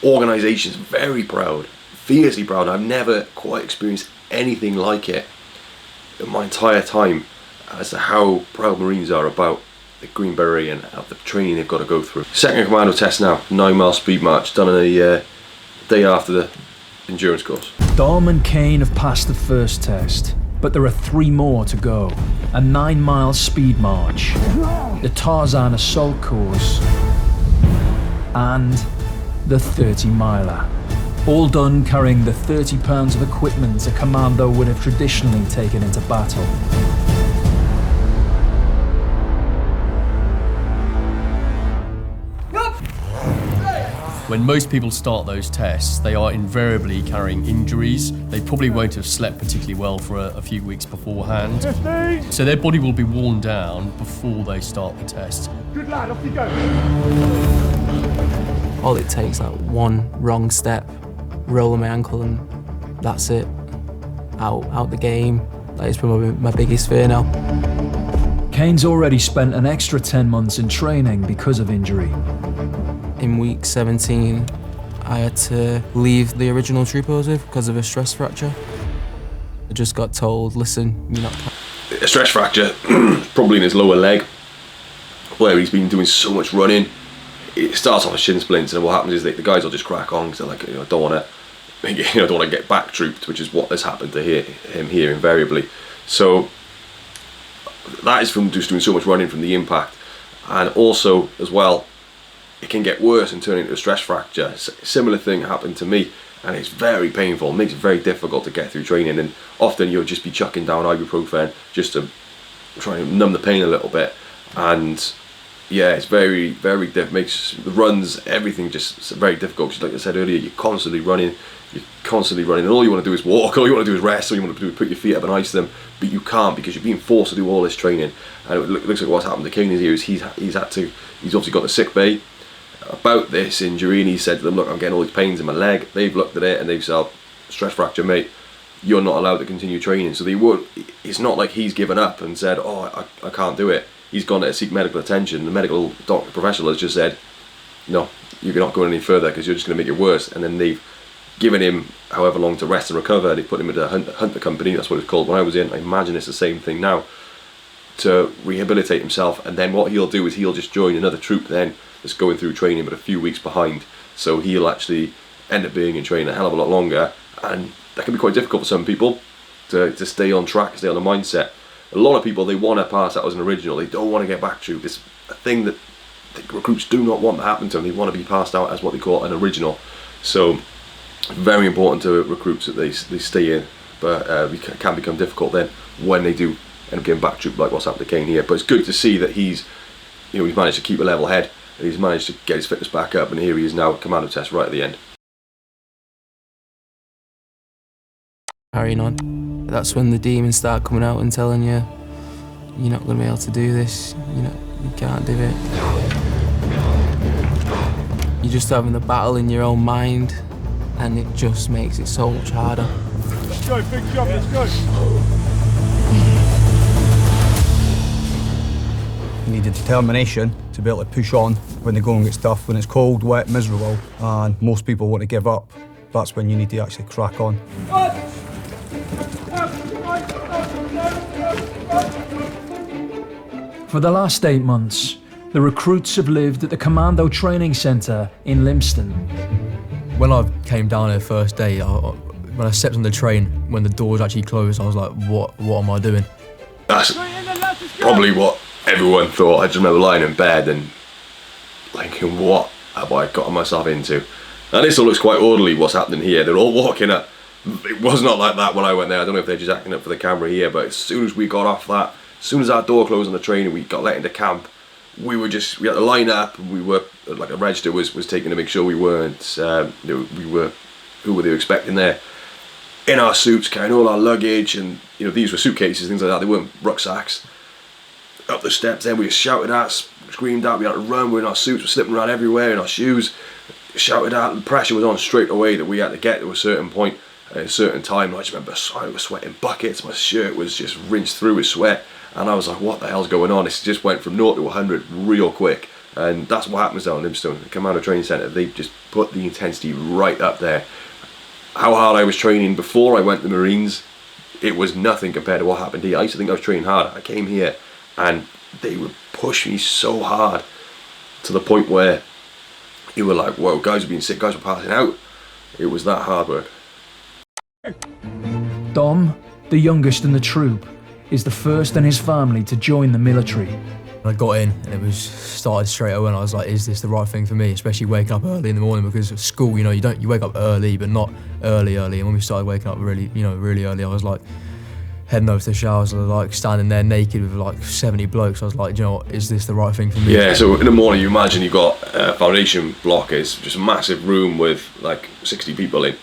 organisation, very proud, fiercely proud. I've never quite experienced anything like it in my entire time as to how proud Marines are about the Green Beret and the training they've got to go through. Second Commando Test now, 9-mile speed march, done on a day after the endurance course. Dom and Kane have passed the first test, but there are 3 more to go. A 9-mile speed march, the Tarzan Assault Course, and the 30-miler. All done carrying the 30 pounds of equipment a commando would have traditionally taken into battle. When most people start those tests, they are invariably carrying injuries. They probably won't have slept particularly well for a few weeks beforehand. So their body will be worn down before they start the test. Good lad, off you go. All it takes, like one wrong step, roll my ankle, and that's it. Out the game. That is probably my biggest fear now. Kane's already spent an extra 10 months in training because of injury. In week 17, I had to leave the original troop I was with because of a stress fracture. I just got told, listen, you're not... A stress fracture, probably in his lower leg, where he's been doing so much running. It starts off as shin splints, and what happens is the guys will just crack on because they're like, I don't want to get back trooped, which is what has happened to him here invariably. So that is from just doing so much running from the impact, and also as well, it can get worse and turn into a stress fracture. Similar thing happened to me, and it's very painful. It makes it very difficult to get through training, and often you'll just be chucking down ibuprofen just to try and numb the pain a little bit. And yeah, it's very, very makes the runs, everything just very difficult. Because like I said earlier, you're constantly running, and all you want to do is walk, all you want to do is rest, all you want to do is put your feet up and ice them, but you can't because you're being forced to do all this training. And it looks like what's happened to Kane here is he's obviously got the sick bay about this injury, and he said to them, look, I'm getting all these pains in my leg. They've looked at it and they've said, stress fracture, mate, you're not allowed to continue training. So it's not like he's given up and said, oh, I can't do it. He's gone to seek medical attention. The medical doctor professional has just said, no, you're not going any further because you're just going to make it worse. And then they've given him however long to rest and recover. They put him into a hunter company, that's what it's called when I was in. I imagine it's the same thing now, to rehabilitate himself. And then what he'll do is he'll just join another troop then that's going through training but a few weeks behind. So he'll actually end up being in training a hell of a lot longer, and that can be quite difficult for some people to stay on track, stay on the mindset. A lot of people, they want to pass out as an original, they don't want to get back troop. It's a thing that the recruits do not want to happen to them. They want to be passed out as what they call an original. So very important to recruits that they stay in, but it can become difficult then when they do end up getting back troop, like what's happened to Kane here. But it's good to see that he's managed to keep a level head, and he's managed to get his fitness back up, and here he is now at Commando Test right at the end. Carrying on. That's when the demons start coming out and telling you, you're not going to be able to do this, you can't do it. You're just having the battle in your own mind, and it just makes it so much harder. Let's go, big jump, let's go. You need the determination to be able to push on when the going gets tough, when it's cold, wet, miserable, and most people want to give up. That's when you need to actually crack on. For the last 8 months, the recruits have lived at the Commando Training Centre in Lympstone. When I came down here first day, when I stepped on the train, when the doors actually closed, I was like, what am I doing? That's probably what everyone thought. I just remember lying in bed and thinking, what have I gotten myself into? Now this all looks quite orderly, what's happening here. They're all walking up. It was not like that when I went there. I don't know if they're just acting up for the camera here, but as soon as we got off that, as soon as our door closed on the train and we got let into camp, we had to line up. We were, like a register was taken to make sure we weren't, who were they expecting there? In our suits, carrying all our luggage, and these were suitcases, things like that. They weren't rucksacks. Up the steps, then we were shouted at, screamed at. We had to run. We were in our suits, we're slipping around everywhere in our shoes. Shouted at. The pressure was on straight away that we had to get to a certain point at a certain time. I just remember I was sweating buckets. My shirt was just rinsed through with sweat, and I was like, "What the hell's going on?" It just went from 0 to 100 real quick, and that's what happens down in Lympstone, the Commando Training Centre. They just put the intensity right up there. How hard I was training before I went to the Marines, it was nothing compared to what happened here. I used to think I was training hard. I came here and they would push me so hard to the point where you were like, whoa, guys were being sick, guys were passing out. It was that hard work. Dom, the youngest in the troop, is the first in his family to join the military. I got in and it was started straight away, and I was like, is this the right thing for me? Especially waking up early in the morning, because of school, you wake up early, but not early. And when we started waking up really early, I was like, heading over to the showers and like standing there naked with like 70 blokes. I was like, do you know what, is this the right thing for me? Yeah, so in the morning you imagine you've got a foundation block, it's just a massive room with like 60 people in.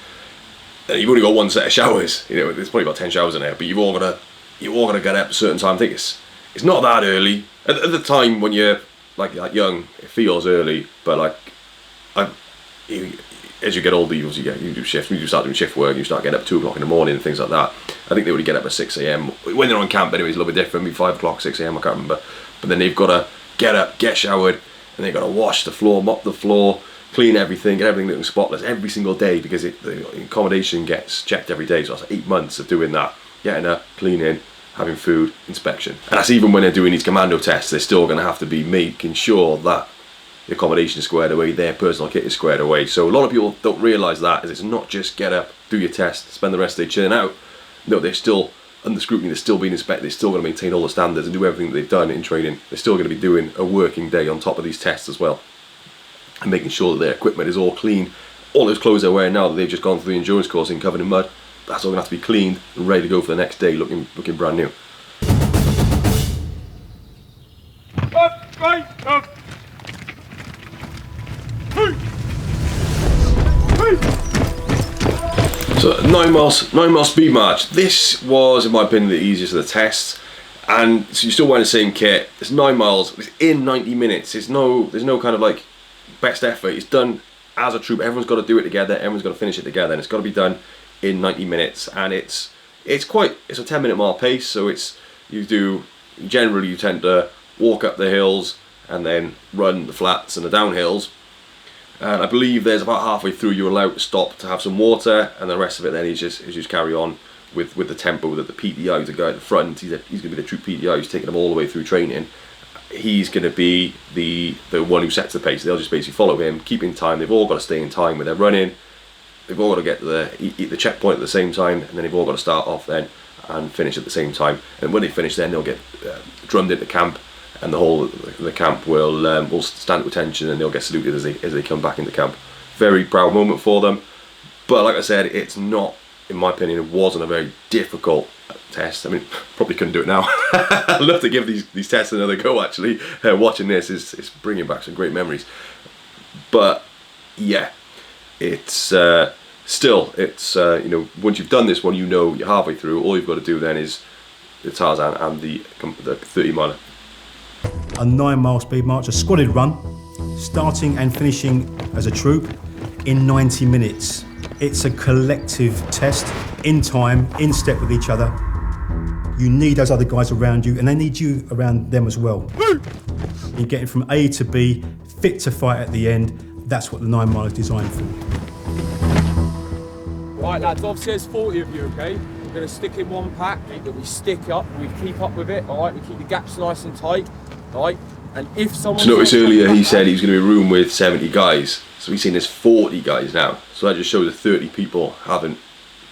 And you've only got one set of showers, you know, there's probably about 10 showers in there, but you've all got to get up at a certain time. I think it's not that early. At the time when you're like young, it feels early, but like as you get older, you do shifts. When you start doing shift work, you start getting up at 2 o'clock in the morning and things like that. I think they would get up at 6 a.m. When they're on camp anyway, it's a little bit different, maybe 5 o'clock, 6 a.m, I can't remember. But then they've got to get up, get showered, and they've got to wash the floor, mop the floor, clean everything, get everything looking spotless every single day, because the accommodation gets checked every day. So that's 8 months of doing that, getting up, cleaning, having food, inspection. And that's even when they're doing these commando tests, they're still going to have to be making sure that the accommodation is squared away, their personal kit is squared away. So a lot of people don't realise that, is it's not just get up, do your test, spend the rest of the day chilling out. No, they're still under scrutiny, they're still being inspected, they're still going to maintain all the standards and do everything that they've done in training. They're still going to be doing a working day on top of these tests as well, and making sure that their equipment is all clean. All those clothes they're wearing now that they've just gone through the endurance course and covered in mud, that's all going to have to be cleaned and ready to go for the next day, looking brand new. Up, right, up. So 9 mile speed march. This was, in my opinion, the easiest of the tests. And so you're still wearing the same kit. It's 9 miles. It's in 90 minutes. There's no kind of like best effort. It's done as a troop. Everyone's got to do it together. Everyone's got to finish it together, and it's got to be done in 90 minutes. And it's a 10-minute mile pace. So generally you tend to walk up the hills and then run the flats and the downhills. And I believe there's about halfway through you're allowed to stop to have some water, and the rest of it then is just carry on with the tempo that the PDI, the guy at the front, he's going to be the troop PDI who's taking them all the way through training. He's going to be the one who sets the pace. They'll just basically follow him, keep in time. They've all got to stay in time when they're running. They've all got to get to the checkpoint at the same time, and then they've all got to start off then and finish at the same time. And when they finish, then they'll get drummed into camp, and the camp will stand to attention, and they'll get saluted as they come back into camp. Very proud moment for them. But like I said, it's not, in my opinion, it wasn't a very difficult test. I mean, probably couldn't do it now. I'd love to give these tests another go. Actually, watching this is bringing back some great memories. But yeah, it's still once you've done this one, you're halfway through. All you've got to do then is the Tarzan and the 30 miler. A 9 mile speed march, a squadded run, starting and finishing as a troop in 90 minutes. It's a collective test, in time, in step with each other. You need those other guys around you, and they need you around them as well. You're getting from A to B, fit to fight at the end. That's what the 9 mile is designed for. Right lads, obviously there's 40 of you, okay? We're going to stick in one pack, that we stick up, we keep up with it, alright? We keep the gaps nice and tight, alright? And if someone... So notice earlier he said he was going to be a room with 70 guys. So he's seen there's 40 guys now. So that just shows that 30 people haven't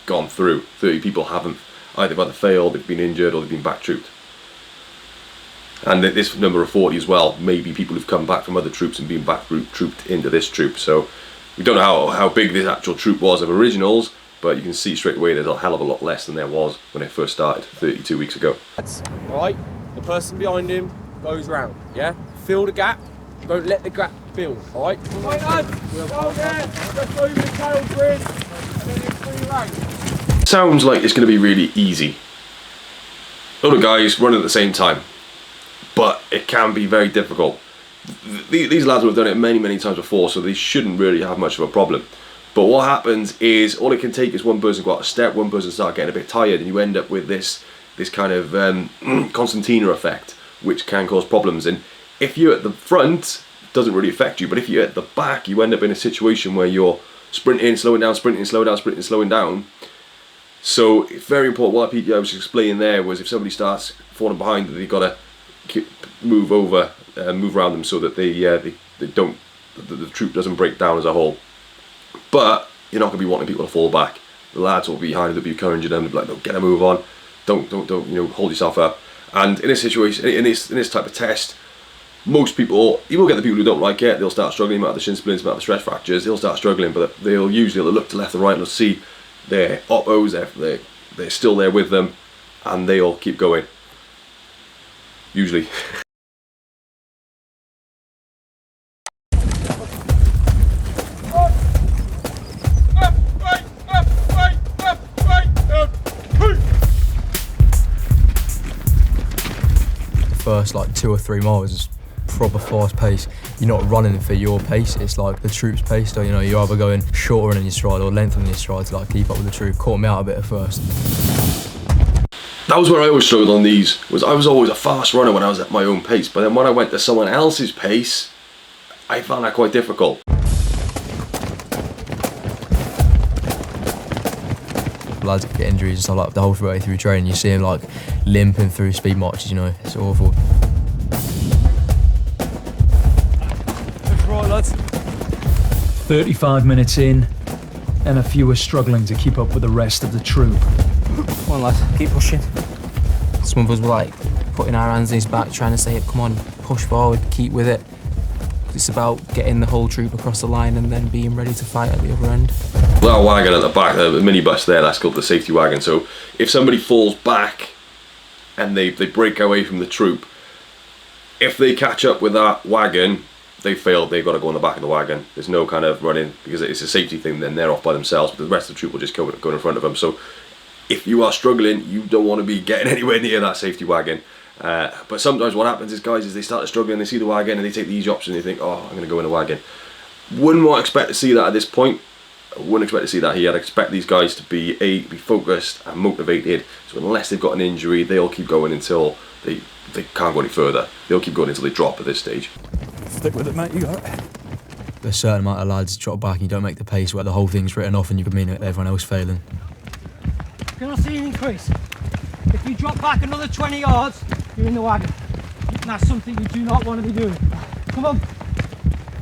gone through. 30 people haven't either failed, they've been injured, or they've been back-trooped. And this number of 40 as well, maybe people who've come back from other troops and been back-trooped into this troop. So we don't know how big this actual troop was of originals, but you can see straight away there's a hell of a lot less than there was when it first started 32 weeks ago. Right, the person behind him goes round, yeah? Fill the gap, don't let the gap fill, alright? Right lads, go there, let's over the tail grid, and then in 3 ranks. Sounds like it's going to be really easy. A lot of guys running at the same time, but it can be very difficult. These lads have done it many times before, so they shouldn't really have much of a problem. But what happens is, all it can take is one person go out a step, one person start getting a bit tired, and you end up with this kind of concertina effect, which can cause problems. And if you're at the front, it doesn't really affect you, but if you're at the back, you end up in a situation where you're sprinting, slowing down, sprinting, slowing down, sprinting, slowing down. So it's very important. What PDI was explaining there was, if somebody starts falling behind, they've got to move over, move around them, so that they don't, the troop doesn't break down as a whole. But you're not going to be wanting people to fall back. The lads will be behind, they'll be encouraging them, they'll be like, no, get a move on, don't hold yourself up. And in this situation, in this type of test, most people, you will get the people who don't like it, they'll start struggling, might have the shin splints, might have the stress fractures, they'll start struggling, but they'll look to left and right, and they'll see their oppos, they're still there with them, and they all keep going. Usually. First like 2 or 3 miles is proper fast pace. You're not running for your pace, it's like the troop's pace. So, you know, you're either going shorter in your stride or lengthening your stride to like keep up with the troop. Caught me out a bit at first. That was where I always struggled on these, was I was always a fast runner when I was at my own pace, but then when I went to someone else's pace, I found that quite difficult. Lads get injuries and stuff like the whole way through training. You see them like limping through speed marches, you know, it's awful. Right, lads. 35 minutes in, and a few are struggling to keep up with the rest of the troop. Come on, lad, keep pushing. Some of us were like putting our hands in his back, trying to say, come on, push forward, keep with it. It's about getting the whole troop across the line and then being ready to fight at the other end. That wagon at the back, the minibus there, that's called the safety wagon. So if somebody falls back and they break away from the troop, if they catch up with that wagon, they failed, they've got to go on the back of the wagon. There's no kind of running, because it's a safety thing, then they're off by themselves, but the rest of the troop will just go in front of them. So if you are struggling, you don't want to be getting anywhere near that safety wagon. But sometimes what happens is guys, they start to struggle and they see the wagon and they take the easy option and they think, oh, I'm going to go in the wagon. Wouldn't expect to see that at this point. I wouldn't expect to see that here. I'd expect these guys to be focused and motivated. So unless they've got an injury, they'll keep going until they can't go any further. They'll keep going until they drop at this stage. Stick with it, mate, you got it. There's a certain amount of lads drop back and you don't make the pace where the whole thing's written off and you could mean everyone else failing. Can I see an increase? If you drop back another 20 yards, you're in the wagon. And that's something you do not want to be doing. Come on.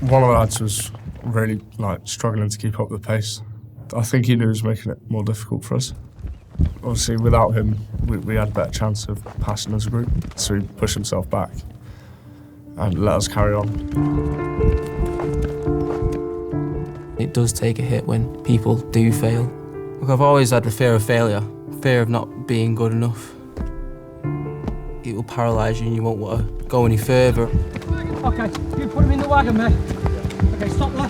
One of the lads was really struggling to keep up with the pace. I think he knew he was making it more difficult for us. Obviously, without him, we had a better chance of passing as a group. So he pushed himself back and let us carry on. It does take a hit when people do fail. Look, I've always had the fear of failure, fear of not being good enough. It will paralyse you and you won't want to go any further. Okay, you put him in the wagon, mate. Okay, stop there.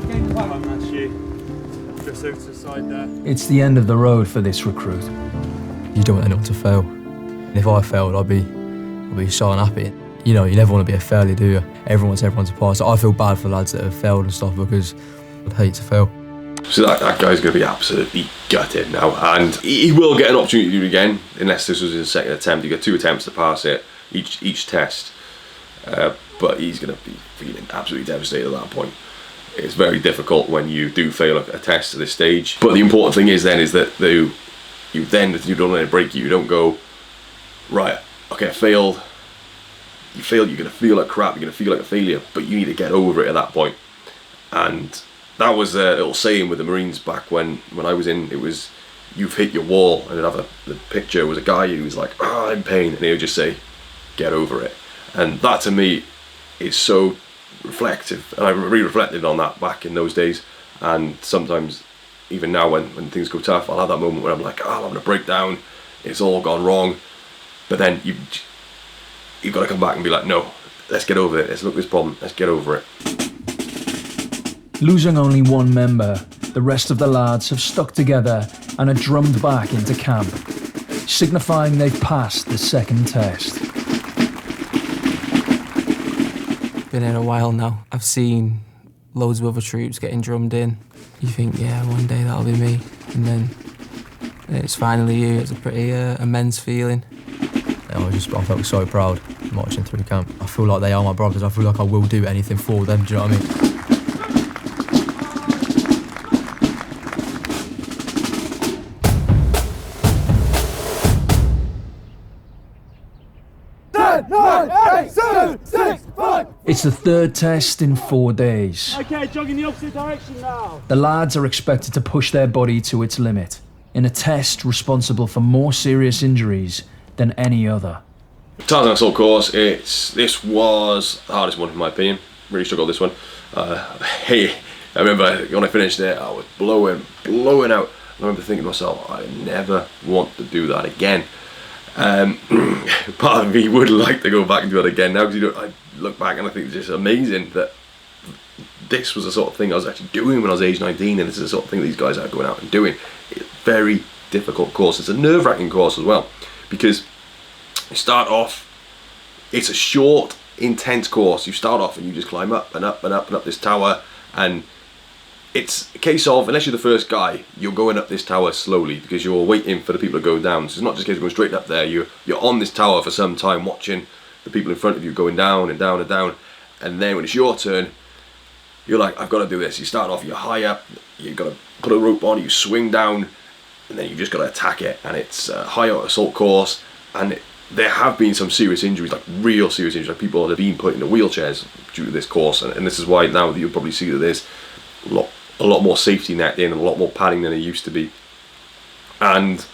Get in the wagon. That's you. Just over to the side there. It's the end of the road for this recruit. You don't want anyone to fail. And if I failed, I'd be so unhappy. You know, you never want to be a failure, do you? Everyone wants everyone to pass. I feel bad for lads that have failed and stuff because I'd hate to fail. So that guy's going to be absolutely gutted now, and he will get an opportunity to do it again, unless this was his second attempt. You get 2 attempts to pass it, each test, but he's going to be feeling absolutely devastated at that point. It's very difficult when you do fail a test at this stage, but the important thing is then that you don't let it break you. You don't go, right, okay, I failed. You failed, you're going to feel like crap, you're going to feel like a failure, but you need to get over it at that point. And that was a little saying with the Marines back when I was in. It was, you've hit your wall, and the picture was a guy who was like, I'm in pain, and he would just say, get over it. And that to me is so reflective, and I re-reflected on that back in those days. And sometimes, even now when things go tough, I'll have that moment where I'm like, I'm having a breakdown, it's all gone wrong. But then you've got to come back and be like, no, let's get over it, let's look at this problem, let's get over it. Losing only one member, the rest of the lads have stuck together and are drummed back into camp, signifying they've passed the second test. Been here a while now. I've seen loads of other troops getting drummed in. You think, yeah, one day that'll be me, and then it's finally you. It's a pretty immense feeling. I felt so proud marching through camp. I feel like they are my brothers. I feel like I will do anything for them. Do you know what I mean? It's the third test in 4 days. Okay, jogging the opposite direction now. The lads are expected to push their body to its limit in a test responsible for more serious injuries than any other. Tarzan Assault Course, this was the hardest one in my opinion. Really struggled this one. I remember when I finished it, I was blowing out. I remember thinking to myself, I never want to do that again. Part of me would like to go back and do it again now, because I look back and I think it's just amazing that this was the sort of thing I was actually doing when I was age 19, and this is the sort of thing these guys are going out and doing. It's a very difficult course. It's a nerve-wracking course as well, because you start off, it's a short, intense course. You start off and you just climb up and up and up and up this tower, and it's a case of, unless you're the first guy, you're going up this tower slowly because you're waiting for the people to go down. So it's not just a case of going straight up there. You're on this tower for some time, watching the people in front of you going down and down and down, and then when it's your turn, you're like, I've got to do this. You start off, you're high up, you've got to put a rope on, you swing down, and then you've just got to attack it. And it's a high assault course, and there have been some serious injuries, like real serious injuries, like people that have been put into wheelchairs due to this course, and this is why now that you'll probably see that there's a lot more safety net in and a lot more padding than there used to be. And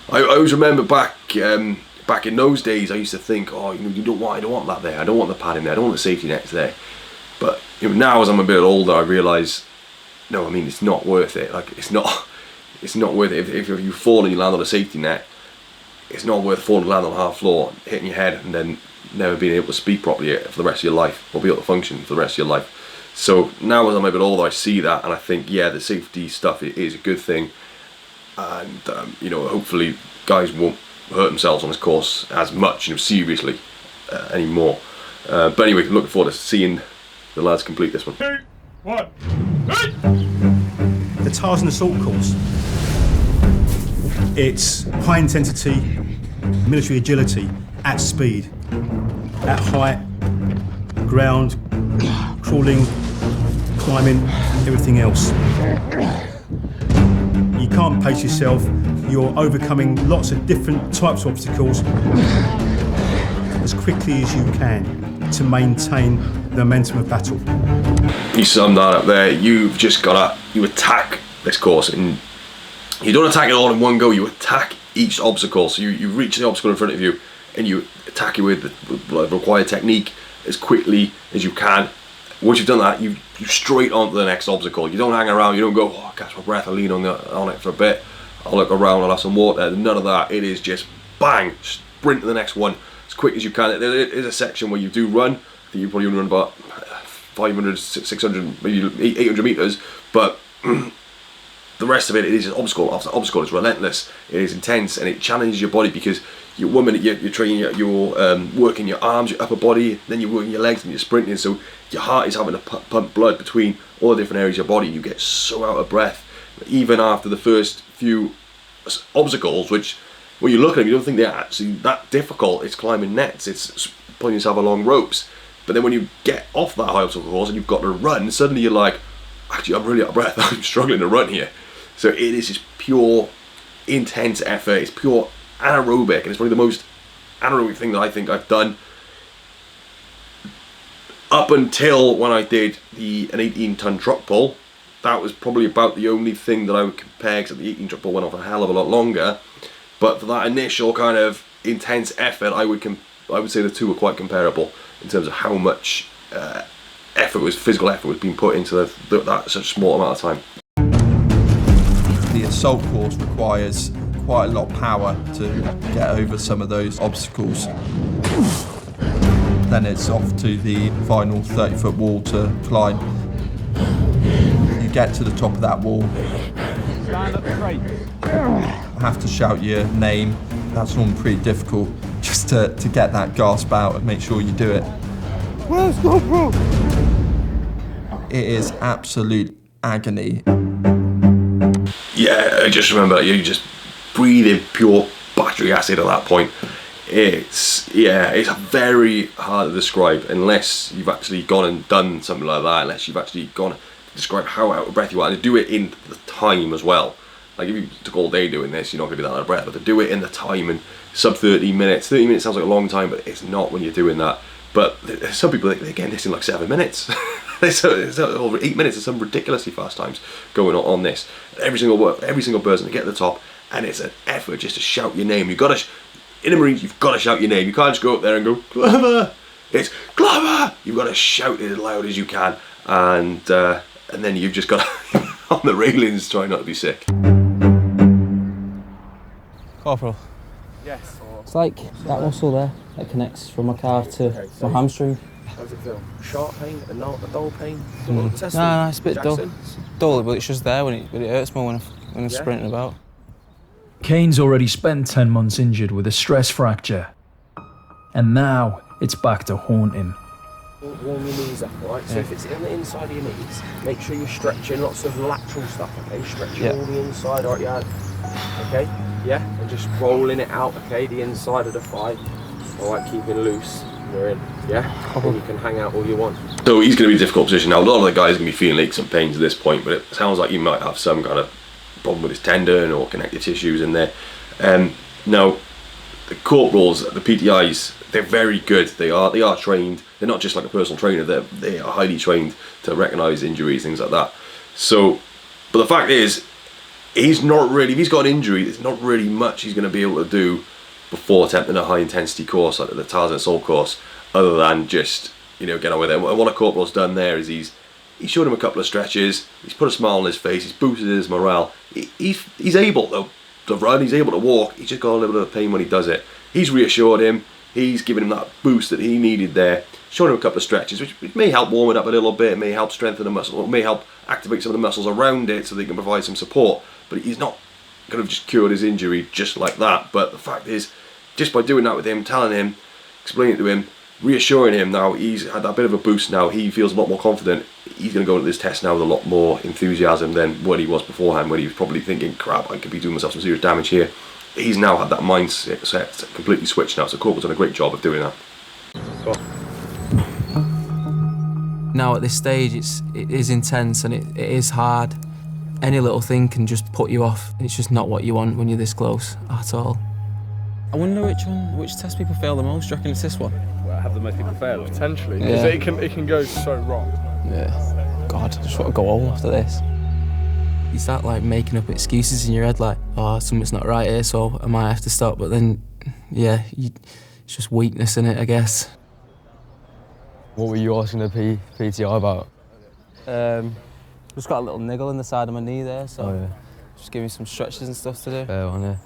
I always remember back in those days, I used to think, oh, I don't want that there, I don't want the padding there, I don't want the safety nets there. But now as I'm a bit older, I realise, no, I mean, it's not worth it. Like, it's not worth it. If you fall and you land on a safety net, it's not worth falling and land on the half floor, hitting your head, and then never being able to speak properly for the rest of your life, or be able to function for the rest of your life. So now as I'm a bit older, I see that, and I think, yeah, the safety stuff is a good thing, and hopefully guys won't hurt themselves on this course as much, seriously anymore. But anyway, looking forward to seeing the lads complete this one. 2, 1, The Tarzan Assault Course. It's high intensity military agility at speed, at height, ground, crawling, climbing, everything else. You can't pace yourself. You're overcoming lots of different types of obstacles as quickly as you can to maintain the momentum of battle. You summed that up there. You've just got to attack this course, and you don't attack it all in one go. You attack each obstacle. So you reach the obstacle in front of you and you attack it with the required technique as quickly as you can. Once you've done that, you straight onto the next obstacle. You don't hang around. You don't go, oh, catch my breath, I'll lean on it for a bit, I'll look around, I'll have some water. None of that. It is just bang, sprint to the next one as quick as you can. There is a section where you do run. I think you probably only run about 500, 600, maybe 800 meters, but the rest of it is just obstacle after obstacle. It's relentless, it is intense, and it challenges your body, because you're 1 minute you're training, you're working your arms, your upper body, then you're working your legs, and you're sprinting, so your heart is having to pump blood between all the different areas of your body. You get so out of breath, even after the first few obstacles, which when you look at them, you don't think they're actually that difficult. It's climbing nets, it's pulling yourself along ropes, but then when you get off that high obstacle course and you've got to run, suddenly you're like, actually I'm really out of breath, I'm struggling to run here. So it is just pure intense effort, it's pure anaerobic, and it's probably the most anaerobic thing that I think I've done up until when I did an 18-ton truck pull. That was probably about the only thing that I would compare, because the 18 truck pull went off a hell of a lot longer. But for that initial kind of intense effort, I would say the two were quite comparable in terms of how much physical effort was being put into that such a small amount of time. The assault course requires quite a lot of power to get over some of those obstacles. Then it's off to the final 30-foot wall to climb. You get to the top of that wall. Stand up straight. I have to shout your name. That's normally pretty difficult, just to get that gasp out and make sure you do it. Where's GoPro? It is absolute agony. Yeah, I just remember you just breathing pure battery acid at that point. It's very hard to describe unless you've actually gone and done something like that, unless you've actually gone to describe how out of breath you are, and to do it in the time as well. Like if you took all day doing this, you're not going to be that out of breath, but to do it in the time, and sub 30 minutes sounds like a long time, but it's not when you're doing that. But some people, they get this in like 7 minutes. It's over 8 minutes. There's some ridiculously fast times going on this. Every single person to get to the top, and it's an effort just to shout your name. In the Marines, you've got to shout your name. You can't just go up there and go, Glover! It's Glover! You've got to shout it as loud as you can, and then you've just got to, on the railings, try not to be sick. Corporal. Yes. It's like that muscle there that connects from my calf to my hamstring. How does it feel? Sharp pain, a dull pain? No, it's a bit dull. Dull, but it's just there when it hurts more when I'm sprinting about. Kane's already spent 10 months injured with a stress fracture. And now it's back to haunt him. Warm your knees up, right? So if it's on the inside of your knees, make sure you're stretching lots of lateral stuff, okay? Stretching all the inside, right? Yeah. Okay? Yeah? And just rolling it out, okay? The inside of the thigh. Alright, keeping loose. You're in. Yeah? And you can hang out all you want. So he's going to be in a difficult position now. A lot of the guys are going to be feeling aches and pains at this point, but it sounds like he might have some kind of problem with his tendon or connective tissues in there. Now, the corporals, the PTIs, they're very good. They are trained. They're not just like a personal trainer. They are highly trained to recognise injuries, things like that. So, but the fact is, he's not really. If he's got an injury, there's not really much he's going to be able to do before attempting a high intensity course like the Tarzan Assault Course, other than just get on with it. And what a corporal's done there is he's showed him a couple of stretches. He's put a smile on his face. He's boosted his morale. He's able though to run. He's able to walk. He's just got a little bit of pain when he does it. He's reassured him. He's given him that boost that he needed there. Showing him a couple of stretches, which may help warm it up a little bit. It may help strengthen the muscle. Or may help activate some of the muscles around it so they can provide some support. But he's not going to just cured his injury just like that. But the fact is, just by doing that with him, telling him, explaining it to him, reassuring him, now he's had that bit of a boost. Now he feels a lot more confident. He's going to go into this test now with a lot more enthusiasm than what he was beforehand, when he was probably thinking, crap, I could be doing myself some serious damage here. He's now had that mindset completely switched now, so Corporal's done a great job of doing that. Now at this stage it is intense and it is hard. Any little thing can just put you off, and it's just not what you want when you're this close at all. I wonder which test people fail the most. Do you reckon it's this one? Well, have the most people fail? Potentially, Yeah. because it can go so wrong. Yeah. God, I just want to go home after this. You start like making up excuses in your head, like, oh, something's not right here, so I might have to stop. But then, yeah, it's just weakness in it, I guess. What were you asking the PTI about? Just got a little niggle in the side of my knee there, so just give me some stretches and stuff to do. Fair one, yeah.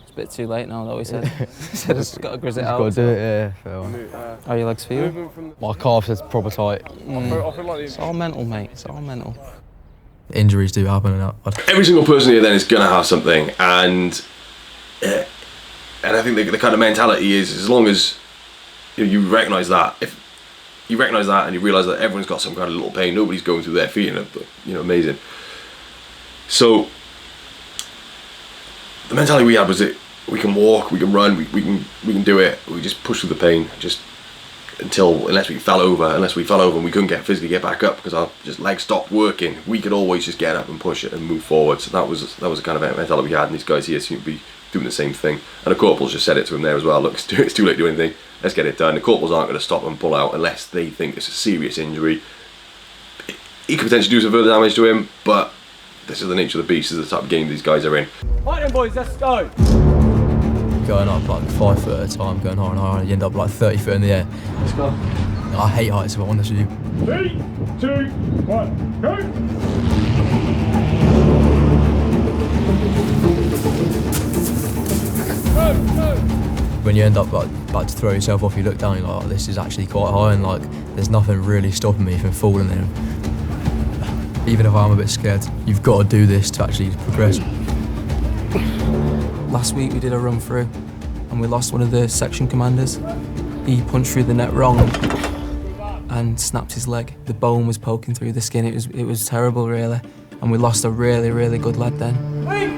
It's a bit too late now, though, he said. He said I just got to grizz it out. Got to do it, yeah, fair one. How are your legs feeling? My calf is proper tight. It's all mental, mate. It's all mental. Injuries do happen, and Every single person here then is going to have something, and I think the kind of mentality is, as long as you recognise that, if you recognise that and you realise that everyone's got some kind of little pain, nobody's going through their feeling amazing. So the mentality we had was that we can walk, we can run, we can do it. We just push through the pain, just unless we fell over and we couldn't physically get back up because our legs stopped working. We could always just get up and push it and move forward. So that was the kind of mentality we had, and these guys here seem to be doing the same thing. And the corporals just said it to him there as well. Look, it's too late to do anything. Let's get it done. The corporals aren't going to stop and pull out unless they think it's a serious injury. He could potentially do some further damage to him, but this is the nature of the beast. This is the type of game these guys are in. Right then, boys, let's go. Going up like 5 foot at a time, going higher and higher, and you end up like 30 foot in the air. Let's go. I hate heights, if I'm honest with you. 3, 2, 1, go! When you end up like about to throw yourself off, you look down, you're like, oh, this is actually quite high, and like there's nothing really stopping me from falling there. Even if I'm a bit scared, you've got to do this to actually progress. Last week we did a run through and we lost one of the section commanders. He punched through the net wrong and snapped his leg. The bone was poking through the skin. It was terrible, really. And we lost a really, really good lad then. 3,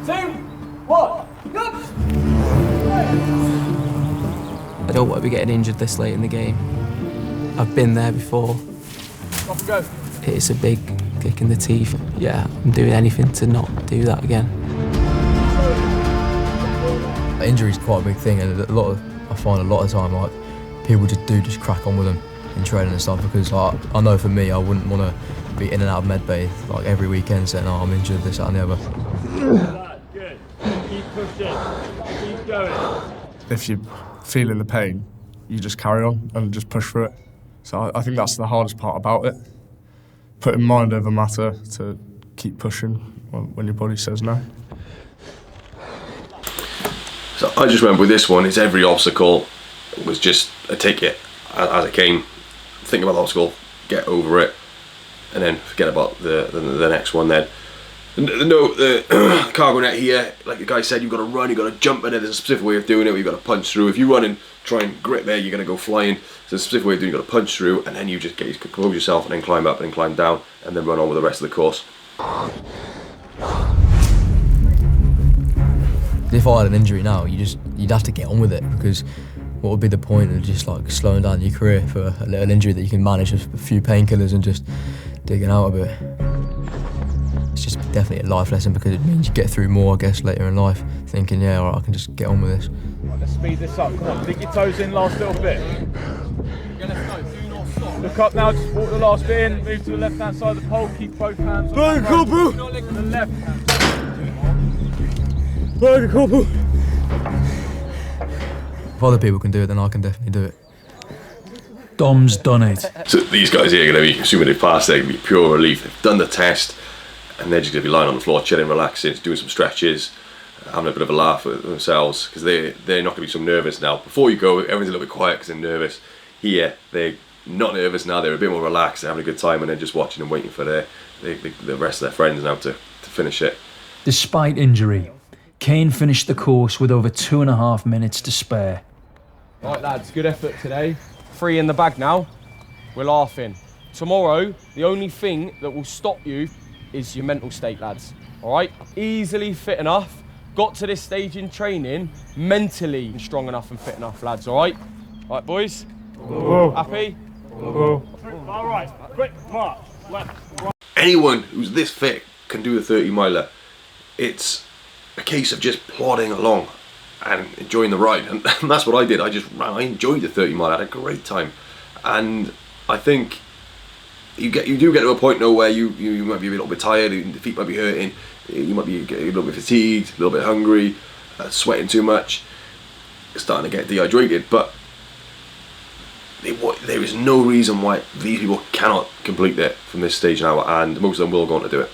2, 1, go! I don't want to be getting injured this late in the game. I've been there before. Off we go. It's a big kick in the teeth. Yeah, I'm doing anything to not do that again. Injury's quite a big thing, and I find a lot of the time like people just crack on with them in training and stuff, because like, I know for me I wouldn't want to be in and out of medbay like every weekend saying, oh, I'm injured, this, that and the other. Good. Keep pushing. Keep going. If you're feeling the pain, you just carry on and just push through it. So I think that's the hardest part about it. Putting mind over matter to keep pushing when your body says no. So I just remember with this one, it's every obstacle was just a ticket as it came. Think about the obstacle, get over it, and then forget about the next one then. The cargo net here, like the guy said, you've got to run, you've got to jump in it. There's a specific way of doing it where you've got to punch through. If you run and try and grip there, you're going to go flying. There's a specific way of doing it, you've got to punch through, and then you just compose yourself and then climb up and then climb down and then run on with the rest of the course. If I had an injury now, you'd have to get on with it, because what would be the point of just like slowing down your career for a little injury that you can manage with a few painkillers and just digging out a bit? It's just definitely a life lesson, because it means you get through more, I guess, later in life, thinking, yeah, all right, I can just get on with this. Right, let's speed this up. Come on, dig your toes in, last little bit. Look up now, just walk the last bit in, move to the left-hand side of the pole, keep both hands on the left hand. If other people can do it, then I can definitely do it. Dom's done it. So these guys here are going to be, assuming they've passed, they're going to be pure relief. They've done the test, and they're just going to be lying on the floor, chilling, relaxing, doing some stretches, having a bit of a laugh with themselves, because they're not going to be so nervous now. Before you go, everyone's a little bit quiet because they're nervous. Here, they're not nervous now, they're a bit more relaxed, they're having a good time, and they're just watching and waiting for the rest of their friends now to finish it. Despite injury, Kane finished the course with over 2.5 minutes to spare. Right lads, good effort today. 3 in the bag now. We're laughing. Tomorrow, the only thing that will stop you is your mental state, lads. All right? Easily fit enough. Got to this stage in training, mentally strong enough and fit enough, lads. All right? All right, boys? Whoa. Happy? Whoa. All right, quick march. Left, right. Anyone who's this fit can do the 30 miler. It's a case of just plodding along and enjoying the ride, and that's what I did. I enjoyed the 30 mile. I had a great time, and I think you do get to a point now where you might be a little bit tired, the feet might be hurting, you might be a little bit fatigued, a little bit hungry, sweating too much, starting to get dehydrated, but there is no reason why these people cannot complete it from this stage now, and most of them will go on to do it.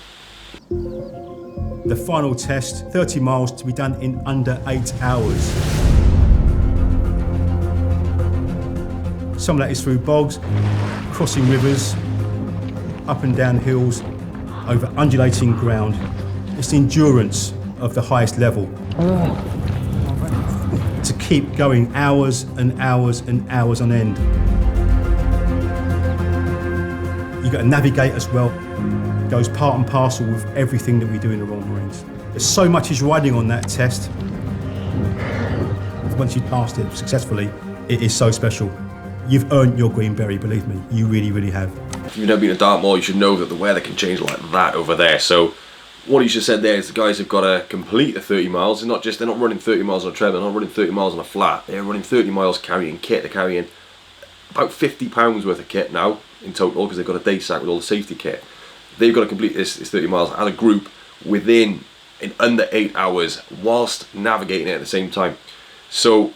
The final test, 30 miles to be done in under 8 hours. Some of that is through bogs, crossing rivers, up and down hills, over undulating ground. It's the endurance of the highest level. To keep going hours and hours and hours on end. You've got to navigate as well. It goes part and parcel with everything that we do in the Royal Marines. There's so much is riding on that test. Once you've passed it successfully, it is so special. You've earned your Green Beret, believe me. You really, really have. If you've never been to Dartmoor, you should know that the weather can change like that over there. So what you just said there is the guys have got to complete the 30 miles. They're not running 30 miles on a treadmill, they're not running 30 miles on a flat. They're running 30 miles carrying kit. They're carrying about 50 pounds worth of kit now in total, because they've got a day sack with all the safety kit. They've got to complete this 30 miles as a group in under 8 hours whilst navigating it at the same time. So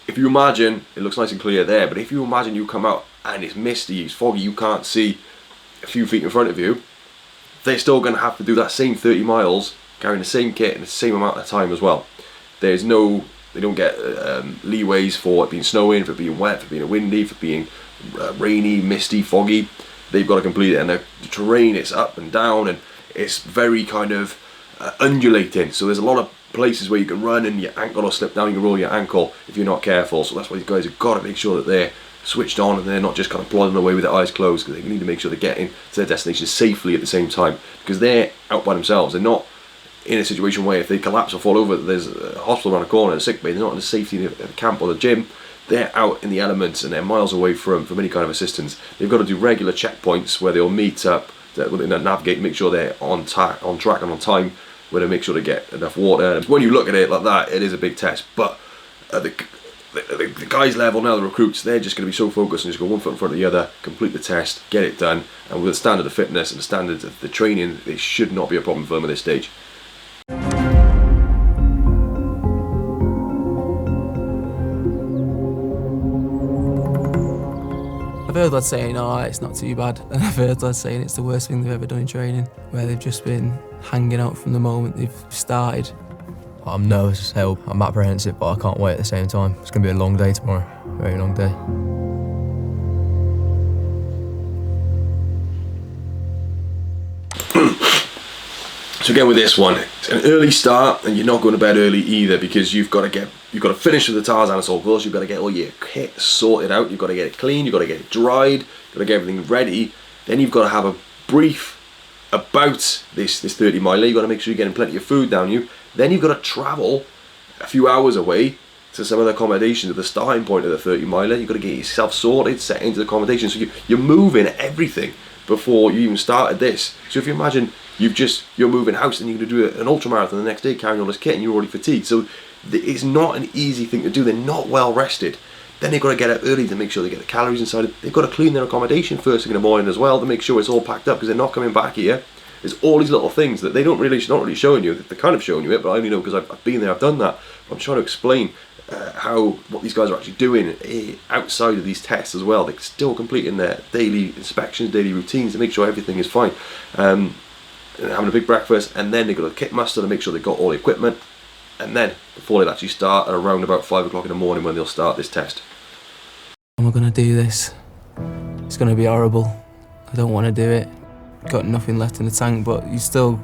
if you imagine, it looks nice and clear there, but if you imagine you come out and it's misty, it's foggy, you can't see a few feet in front of you, they're still going to have to do that same 30 miles carrying the same kit in the same amount of time as well. They don't get leeways for it being snowing, for it being wet, for being windy, for being rainy, misty, foggy. They've got to complete it, and the terrain, it's up and down, and it's very kind of undulating. So there's a lot of places where you can run and your ankle will slip down, you can roll your ankle if you're not careful. So that's why these guys have got to make sure that they're switched on and they're not just kind of plodding away with their eyes closed, because they need to make sure they're getting to their destination safely at the same time, because they're out by themselves. They're not in a situation where if they collapse or fall over, there's a hospital around the corner, a sick bay. They're not in the safety of the camp or the gym. They're out in the elements and they're miles away from any kind of assistance. They've got to do regular checkpoints where they'll meet up, where they navigate, make sure they're on track and on time, where they make sure they get enough water. And when you look at it like that, it is a big test. But the guys level now, the recruits, they're just going to be so focused and just go one foot in front of the other, complete the test, get it done, and with the standard of fitness and the standard of the training, it should not be a problem for them at this stage. I've heard lads saying, oh, it's not too bad, and I've heard lads saying it's the worst thing they've ever done in training, where they've just been hanging out from the moment they've started. I'm nervous as hell, I'm apprehensive, but I can't wait at the same time. It's going to be a long day tomorrow, a very long day. So again with this one, it's an early start and you're not going to bed early either, because you've got to finish with the Tarzan Assault Course. You've got to get all your kit sorted out, you've got to get it clean, you've got to get it dried, you've got to get everything ready. Then you've got to have a brief about this 30 miler. You've got to make sure you're getting plenty of food down you. Then you've got to travel a few hours away to some of the accommodations at the starting point of the 30 miler. You've got to get yourself sorted, set into the accommodation. So you're moving everything before you even started this. So if you imagine you're moving house and you're going to do an ultramarathon the next day carrying all this kit and you're already fatigued. So it's not an easy thing to do. They're not well rested. Then they've got to get up early to make sure they get the calories inside it. They've got to clean their accommodation first thing in the morning as well to make sure it's all packed up, because they're not coming back here. There's all these little things that not really showing you. They're kind of showing you it, but I only know because I've been there, I've done that. I'm trying to explain what these guys are actually doing outside of these tests as well. They're still completing their daily inspections, daily routines to make sure everything is fine. And having a big breakfast, and then they've got a kit muster to make sure they've got all the equipment. And then before they actually start at around about 5 o'clock in the morning when they'll start this test. Am I going to do this? It's going to be horrible. I don't want to do it. Got nothing left in the tank, but you still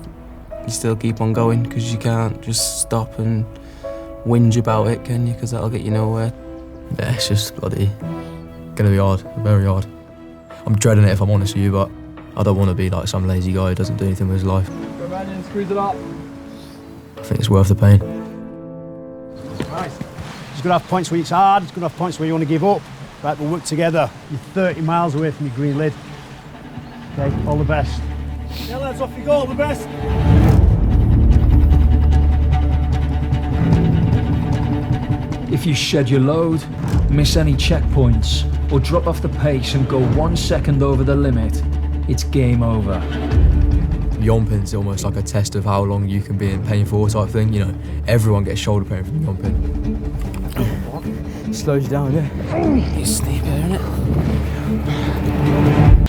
keep on going, because you can't just stop and whinge about it, can you? Because that'll get you nowhere. Yeah, it's just bloody gonna be hard, very hard. I'm dreading it if I'm honest with you, but I don't want to be like some lazy guy who doesn't do anything with his life. Go around and squeeze it up. I think it's worth the pain. Right. There's going to have points where it's hard, there's going to have points where you want to give up. Right, we'll work together. You're 30 miles away from your green lid. Okay, all the best. Yeah, lads, off you go, all the best. If you shed your load, miss any checkpoints, or drop off the pace and go 1 second over the limit, it's game over. Yomping's almost like a test of how long you can be in pain for type thing. You know, everyone gets shoulder pain from yomping. Slows you down, yeah? It's steep here, isn't it?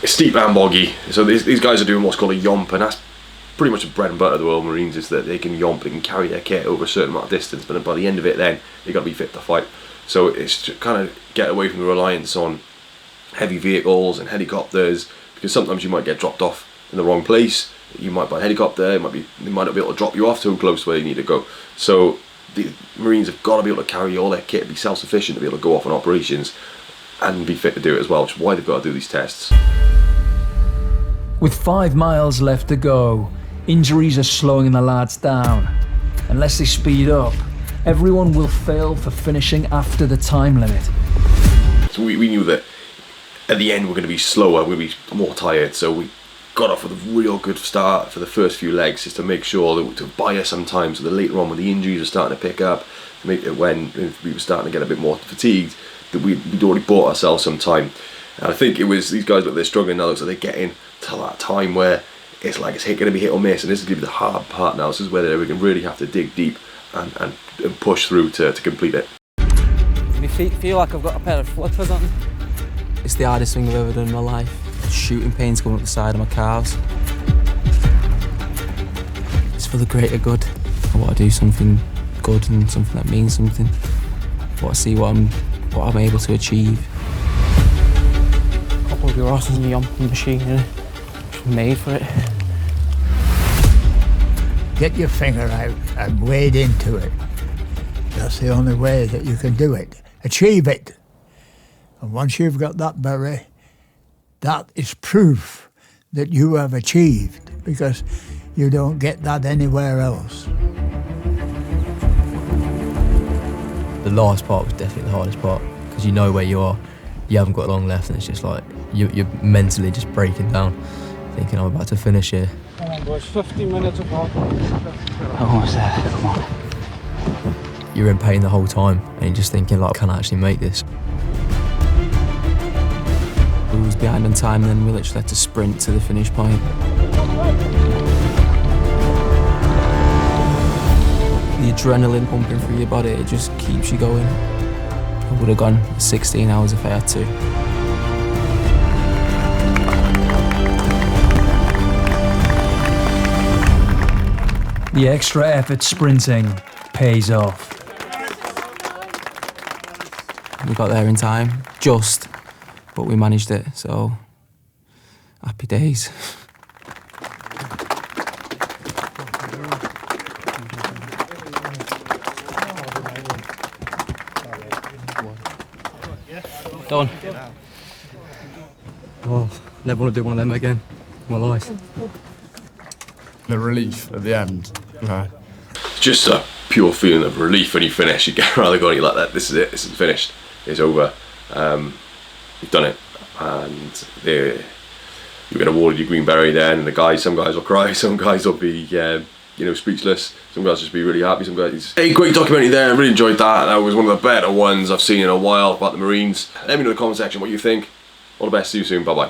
It's steep and boggy. So these guys are doing what's called a yomp, and that's pretty much the bread and butter of the Royal Marines, is that they can yomp, they can carry their kit over a certain amount of distance, but by the end of it then, they've got to be fit to fight. So it's to kind of get away from the reliance on heavy vehicles and helicopters, because sometimes you might get dropped off in the wrong place. You might buy a helicopter, they might not be able to drop you off too close where you need to go. So the Marines have got to be able to carry all their kit, be self-sufficient to be able to go off on operations and be fit to do it as well, which is why they've got to do these tests. With 5 miles left to go, injuries are slowing the lads down. Unless they speed up, everyone will fail for finishing after the time limit. So we knew that at the end we're going to be slower, we're going to be more tired, so we got off with a real good start for the first few legs, just to make sure that to buy us some time, so that later on when the injuries are starting to pick up, to make it when we were starting to get a bit more fatigued, that we'd already bought ourselves some time. And I think it was these guys, look, they're struggling now, so they're getting to that time where it's like it's going to be hit or miss, and this is going to be the hard part now. This is where they can really have to dig deep and push through to complete it. My feet feel like I've got a pair of flippers on. It's the hardest thing I've ever done in my life. Shooting pains coming up the side of my calves. It's for the greater good. I want to do something good and something that means something. I want to see what I'm able to achieve. A couple of your horses in the yomping machine, you know, made for it. Get your finger out and wade into it. That's the only way that you can do it. Achieve it. And once you've got that beret, that is proof that you have achieved, because you don't get that anywhere else. The last part was definitely the hardest part, because you know where you are, you haven't got long left, and it's just like you're mentally just breaking down, thinking I'm about to finish here. Come on boys, 15 minutes apart. Almost there, come on. You're in pain the whole time, and you're just thinking like, can I actually make this? We was behind on time, and then we literally had to sprint to the finish point. The adrenaline pumping through your body, it just keeps you going. I would have gone 16 hours if I had to. The extra effort sprinting pays off. We got there in time, just, but we managed it, so happy days. Done. Oh, never want to do one of them again in my life. The relief at the end, no. Just a pure feeling of relief when you finish. You get around the gun, you're like, that. This is it. This is finished. It's over. You've done it, and you get awarded your Green Beret then. And some guys will cry, some guys will be, speechless. Some guys just be really happy. Some guys. A great documentary there. I really enjoyed that. That was one of the better ones I've seen in a while about the Marines. Let me know in the comment section what you think. All the best. See you soon. Bye bye.